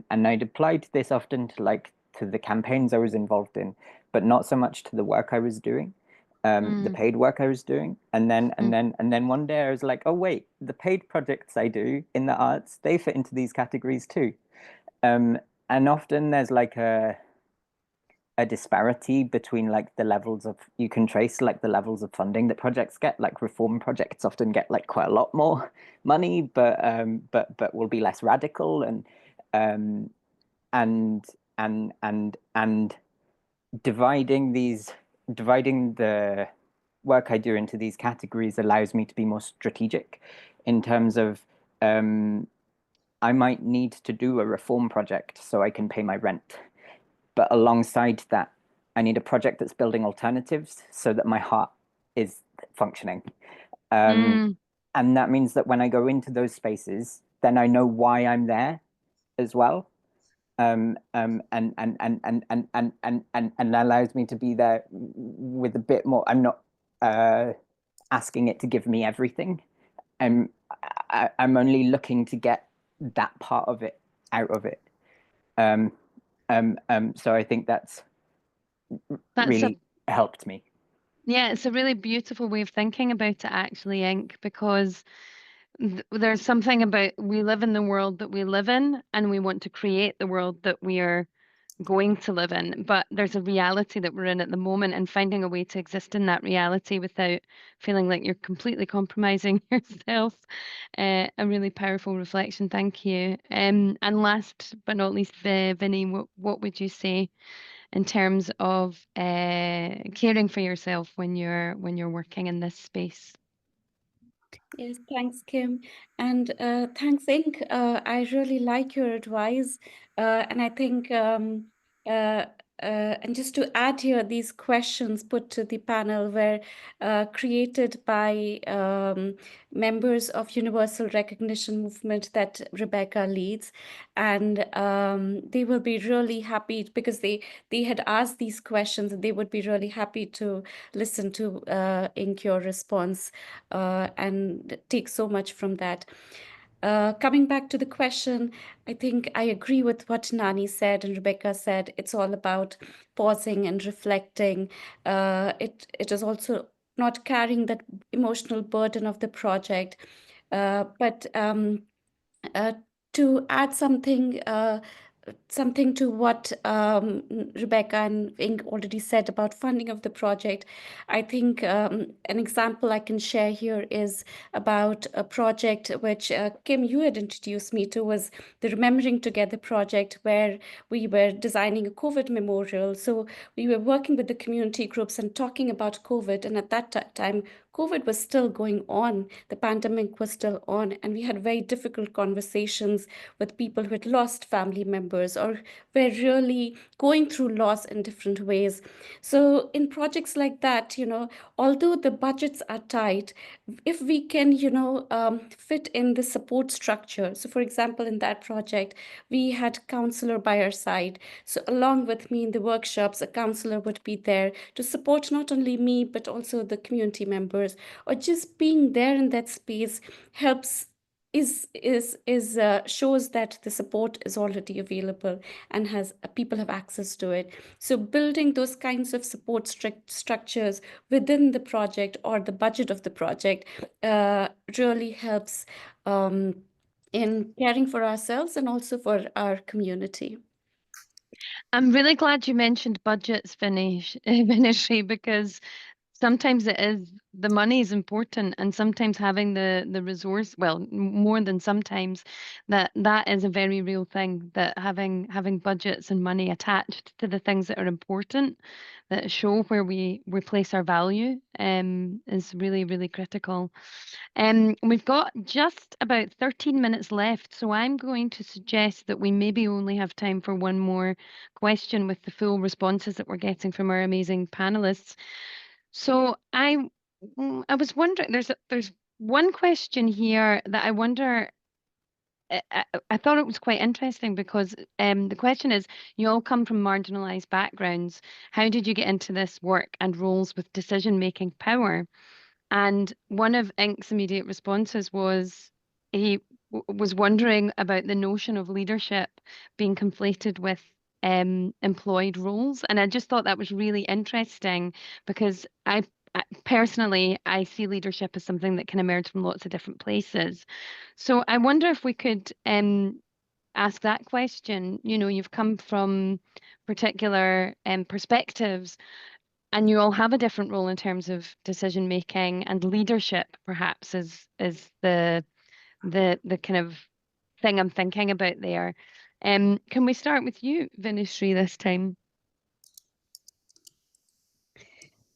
I'd applied this often to the campaigns I was involved in, but not so much to the work I was doing, the paid work I was doing. And then one day I was like, oh wait, the paid projects I do in the arts, they fit into these categories too. And often there's a disparity between the levels of, you can trace the levels of funding that projects get. Reform projects often get quite a lot more money, but will be less radical, and dividing the work I do into these categories allows me to be more strategic in terms of I might need to do a reform project so I can pay my rent. But alongside that, I need a project that's building alternatives so that my heart is functioning. And that means that when I go into those spaces, then I know why I'm there as well. And allows me to be there with a bit more. I'm not asking it to give me everything. I'm only looking to get that part of it out of it. So I think that's really helped me. Yeah, it's a really beautiful way of thinking about it, actually, Ink, because there's something about we live in the world that we live in, and we want to create the world that we are going to live in. But there's a reality that we're in at the moment, and finding a way to exist in that reality without feeling like you're completely compromising yourself. A really powerful reflection. Thank you. And last but not least, Vinny, what would you say in terms of caring for yourself when you're working in this space? Yes, thanks, Kim. And thanks, Inc. I really like your advice. And I think, and just to add here, these questions put to the panel were created by members of Universal Recognition Movement that Rebecca leads. And they will be really happy because they had asked these questions, and they would be really happy to listen to Inc. your response and take so much from that. Coming back to the question, I think I agree with what Nani said and Rebecca said. It's all about pausing and reflecting. It is also not carrying that emotional burden of the project, but to add something to what Rebecca and Inc. already said about funding of the project. I think an example I can share here is about a project which Kim, you had introduced me to, was the Remembering Together project, where we were designing a COVID memorial. So we were working with the community groups and talking about COVID. And at that time, COVID was still going on, the pandemic was still on, and we had very difficult conversations with people who had lost family members or were really going through loss in different ways. So in projects like that, although the budgets are tight, if we can, fit in the support structure. So for example, in that project, we had a counselor by our side. So along with me in the workshops, a counselor would be there to support not only me, but also the community members, or just being there in that space helps shows that the support is already available and people have access to it. So building those kinds of support structures within the project or the budget of the project really helps in caring for ourselves and also for our community. I'm really glad you mentioned budgets, Vinishri, because sometimes it is the money is important, and sometimes having the resource, well, more than sometimes, that is a very real thing, that having budgets and money attached to the things that are important, that show where we place our value, is really, really critical. We've got just about 13 minutes left, so I'm going to suggest that we maybe only have time for one more question with the full responses that we're getting from our amazing panelists. So I was wondering, there's one question here that I wonder. I thought it was quite interesting because the question is, you all come from marginalised backgrounds. How did you get into this work and roles with decision-making power? And one of Ink's immediate responses was he was wondering about the notion of leadership being conflated with employed roles. And I just thought that was really interesting because personally, I see leadership as something that can emerge from lots of different places. So I wonder if we could ask that question. You've come from particular perspectives, and you all have a different role in terms of decision making, and leadership perhaps is the kind of thing I'm thinking about there. Can we start with you, Vinishri, this time?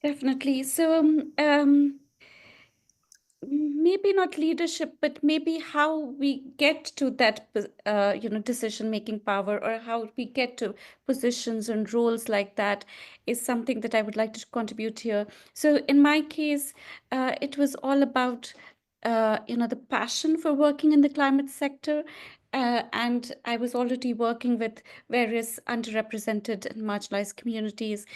Definitely. So maybe not leadership, but maybe how we get to that, decision-making power, or how we get to positions and roles like that is something that I would like to contribute here. So in my case, it was all about, the passion for working in the climate sector. And I was already working with various underrepresented and marginalized communities,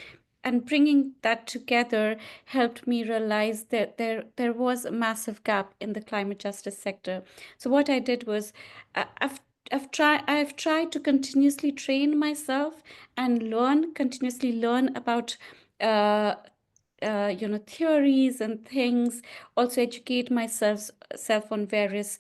and bringing that together helped me realize that there was a massive gap in the climate justice sector. So what I did was, I've tried to continuously train myself and continuously learn about theories and things, also educate myself on various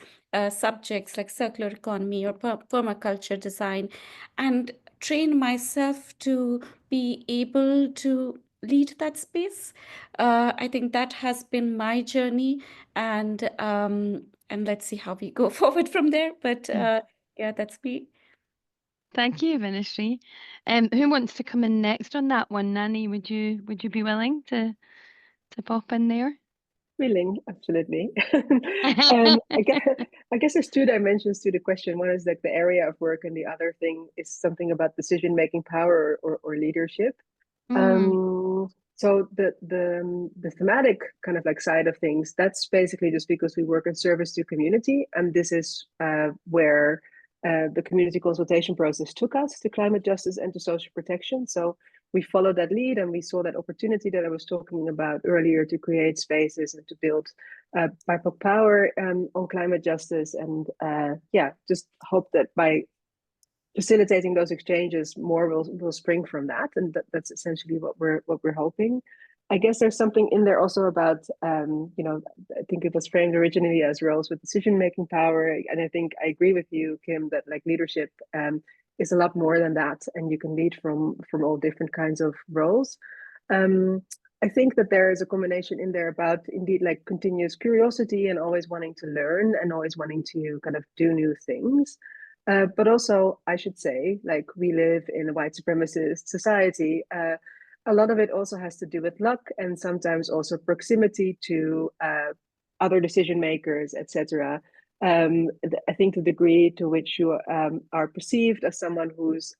subjects like circular economy or permaculture design, and train myself to be able to lead that space. I think that has been my journey, and let's see how we go forward from there. But yeah, that's me. Thank you, Vinishri. Who wants to come in next on that one? Nani, would you be willing to pop in there? Willing, absolutely. I guess there's two dimensions to the question. One is like the area of work, and the other thing is something about decision-making power or leadership. So the thematic kind of like side of things, that's basically just because we work in service to community, and this is where the community consultation process took us to climate justice and to social protection. So we followed that lead, and we saw that opportunity that I was talking about earlier to create spaces and to build BIPOC power on climate justice, and just hope that by facilitating those exchanges, more will spring from that, and that's essentially what we're hoping. I guess there's something in there also about I think it was framed originally as roles with decision-making power, and I think I agree with you, Kim, that like leadership is a lot more than that, and you can lead from all different kinds of roles. I think that there is a combination in there about indeed like continuous curiosity and always wanting to learn and always wanting to kind of do new things. But also, I should say, like we live in a white supremacist society. A lot of it also has to do with luck, and sometimes also proximity to other decision makers, etc. I think the degree to which you are perceived as someone who's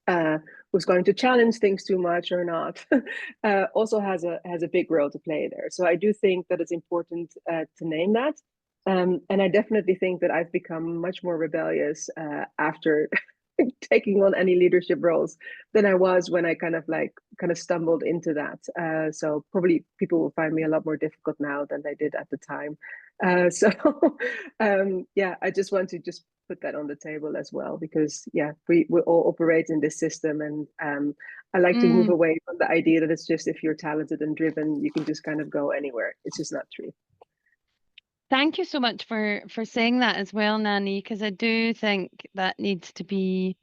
going to challenge things too much or not also has a big role to play there. So I do think that it's important to name that. And I definitely think that I've become much more rebellious after taking on any leadership roles than I was when I kind of stumbled into that. So probably people will find me a lot more difficult now than they did at the time. I just want to just put that on the table as well, because we all operate in this system, and I like to move away from the idea that it's just if you're talented and driven, you can just kind of go anywhere. It's just not true. Thank you so much for saying that as well, Nani, because I do think that needs to be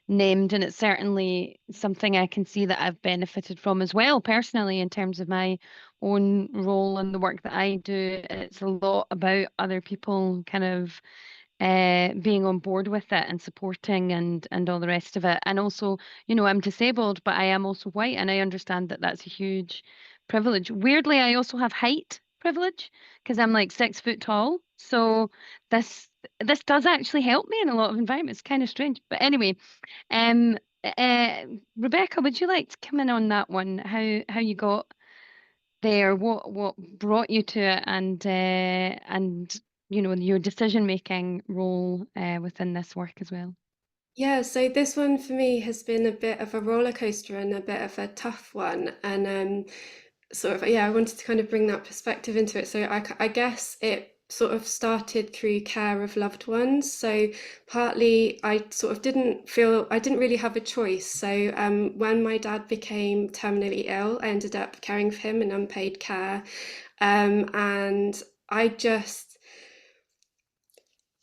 named, and it's certainly something I can see that I've benefited from as well personally in terms of my own role and the work that I do. It's a lot about other people kind of being on board with it and supporting and all the rest of it. And also, I'm disabled, but I am also white, and I understand that that's a huge privilege. Weirdly, I also have height privilege because I'm like 6 foot tall. So this does actually help me in a lot of environments. Kind of strange, but anyway. Rebecca, would you like to come in on that one? How you got there? What brought you to it, and your decision-making role within this work as well? Yeah, so this one for me has been a bit of a roller coaster and a bit of a tough one. And I wanted to kind of bring that perspective into it. So I guess it sort of started through care of loved ones. So partly I didn't really have a choice. So when my dad became terminally ill, I ended up caring for him in unpaid care. And I just,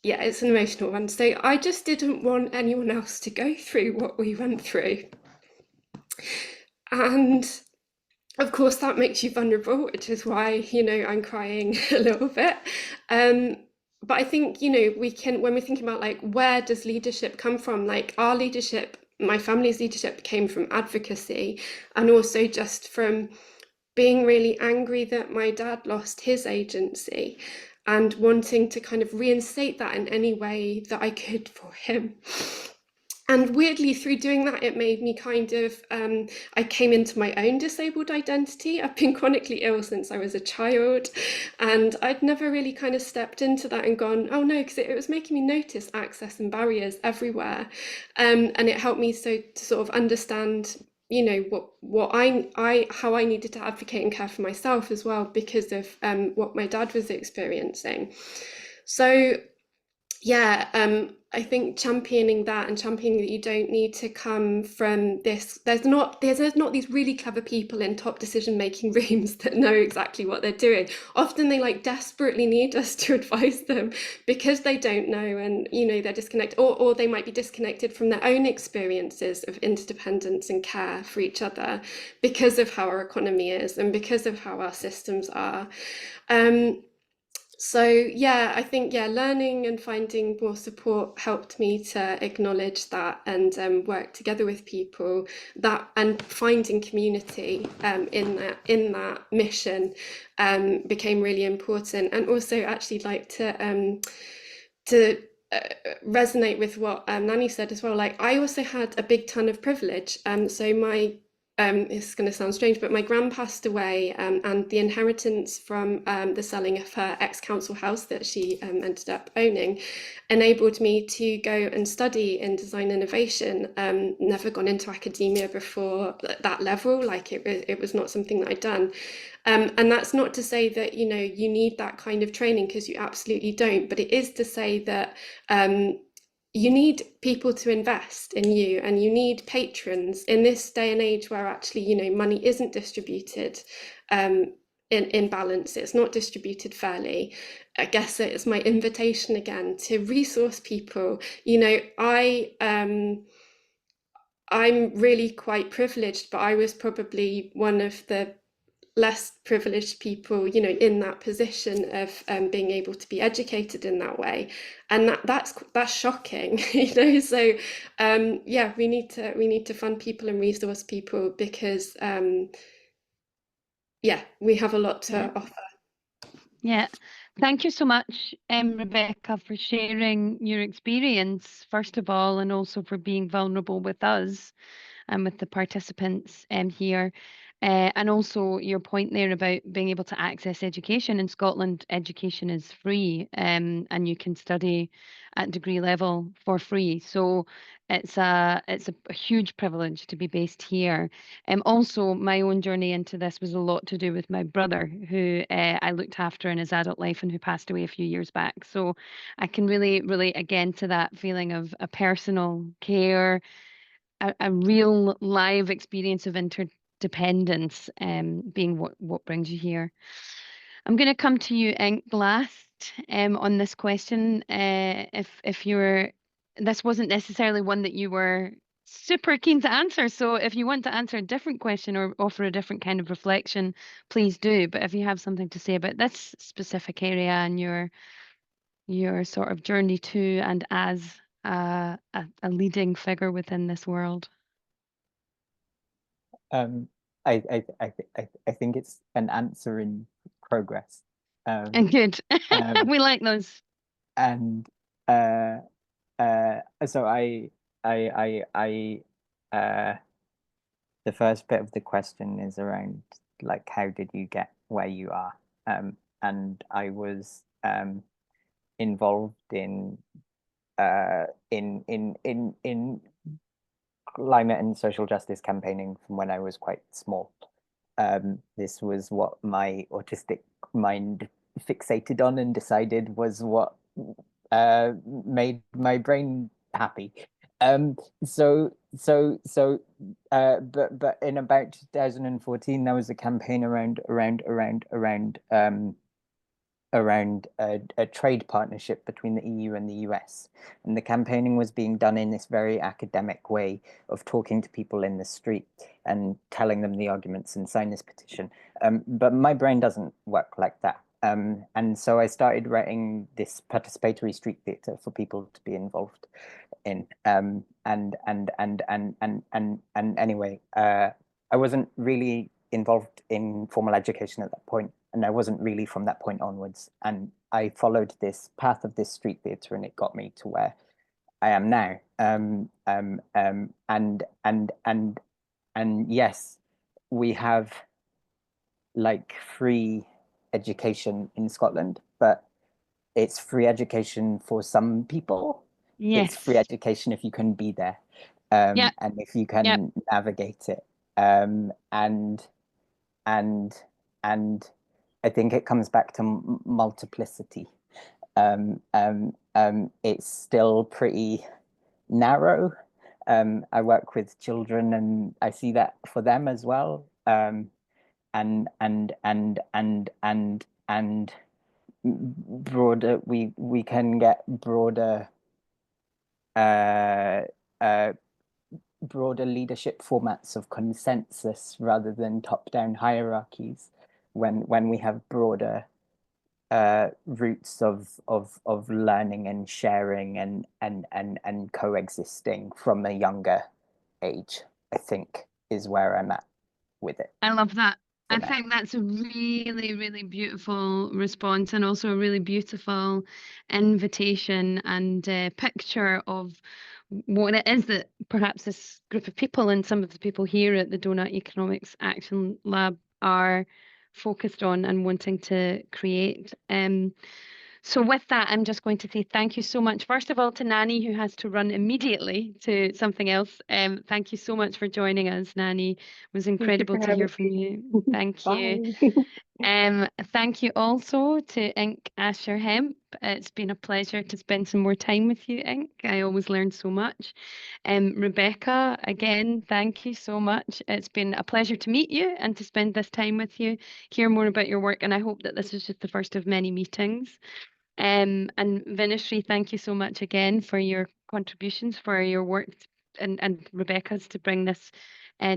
it's an emotional one. So I just didn't want anyone else to go through what we went through. And of course, that makes you vulnerable, which is why, I'm crying a little bit. But I think, when we're thinking about like, where does leadership come from? Like our leadership, my family's leadership came from advocacy, and also just from being really angry that my dad lost his agency and wanting to kind of reinstate that in any way that I could for him. And weirdly, through doing that, it made me kind of, I came into my own disabled identity. I've been chronically ill since I was a child, and I'd never really kind of stepped into that and gone, oh no, because it was making me notice access and barriers everywhere. And it helped me to sort of understand, how I needed to advocate and care for myself as well, because of what my dad was experiencing. So Yeah, I think championing that and championing that you don't need to come from this. There's not these really clever people in top decision-making rooms that know exactly what they're doing. Often they like desperately need us to advise them because they don't know, and they're disconnected, or they might be disconnected from their own experiences of interdependence and care for each other because of how our economy is and because of how our systems are. So yeah, I think learning and finding more support helped me to acknowledge that and work together with people that and finding community in that mission became really important. And also actually like to resonate with what Nani said as well. Like I also had a big ton of privilege. So my it's going to sound strange, but my gran passed away, and the inheritance from the selling of her ex-council house that she ended up owning enabled me to go and study in design innovation. Never gone into academia before that level, like it was not something that I'd done. And that's not to say that you need that kind of training, because you absolutely don't, but it is to say that you need people to invest in you, and you need patrons in this day and age where actually money isn't distributed in balance. It's not distributed fairly. I guess it's my invitation again to resource people. I'm really quite privileged, but I was probably one of the less privileged people in that position of being able to be educated in that way, and that's shocking. So we need to fund people and resource people, because we have a lot to offer. Yeah, thank you so much, Rebecca, for sharing your experience, first of all, and also for being vulnerable with us and with the participants here. And also your point there about being able to access education. In Scotland, education is free, and you can study at degree level for free. So it's a huge privilege to be based here. Also, my own journey into this was a lot to do with my brother, who I looked after in his adult life and who passed away a few years back. So I can really relate again to that feeling of a personal care, a real live experience of interdependence, being what brings you here. I'm going to come to you, Ink, last on this question. If this wasn't necessarily one that you were super keen to answer, so if you want to answer a different question or offer a different kind of reflection, please do. But if you have something to say about this specific area and your sort of journey to and as a leading figure within this world. I think it's an answer in progress. And good. We like those. And so the first bit of the question is around like, how did you get where you are? And I was involved in climate and social justice campaigning from when I was quite small. This was what my autistic mind fixated on and decided was what made my brain happy. But in about 2014, there was a campaign around a trade partnership between the EU and the US. And the campaigning was being done in this very academic way of talking to people in the street and telling them the arguments and sign this petition. But my brain doesn't work like that. And so I started writing this participatory street theatre for people to be involved in. And anyway, I wasn't really involved in formal education at that point, and I wasn't really from that point onwards. And I followed this path of this street theatre, and it got me to where I am now. And yes, we have like free education in Scotland, but it's free education for some people. Yes. It's free education if you can be there, and if you can navigate it. And I think it comes back to multiplicity. it's still pretty narrow. I work with children, and I see that for them as well. And broader, we can get broader broader leadership formats of consensus rather than top-down hierarchies when we have broader roots of learning and sharing and coexisting from a younger age, I think, is where I'm at with it. I love that. I now. think that's a really, really beautiful response, and also a really beautiful invitation and picture of what it is that perhaps this group of people and some of the people here at the Donut Economics Action Lab are focused on and wanting to create. So with that, I'm just going to say thank you so much, first of all, to Nani, who has to run immediately to something else. Thank you so much for joining us, Nani. It was incredible to hear from you. Thank you. Thank you also to Asher Hemp. It's been a pleasure to spend some more time with you, Ink. I always learn so much. Rebecca, again, thank you so much. It's been a pleasure to meet you and to spend this time with you, hear more about your work, and I hope that this is just the first of many meetings. And Vinishri, thank you so much again for your contributions, for your work, and Rebecca's to bring this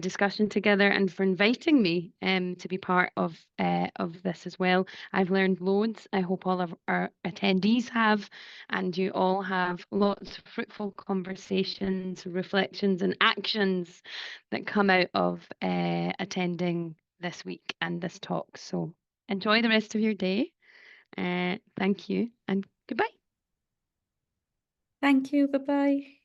discussion together, and for inviting me to be part of this as well. I've learned loads. I hope all of our attendees have, and you all have lots of fruitful conversations, reflections, and actions that come out of attending this week and this talk. So enjoy the rest of your day. Thank you and goodbye. Thank you. Bye-bye.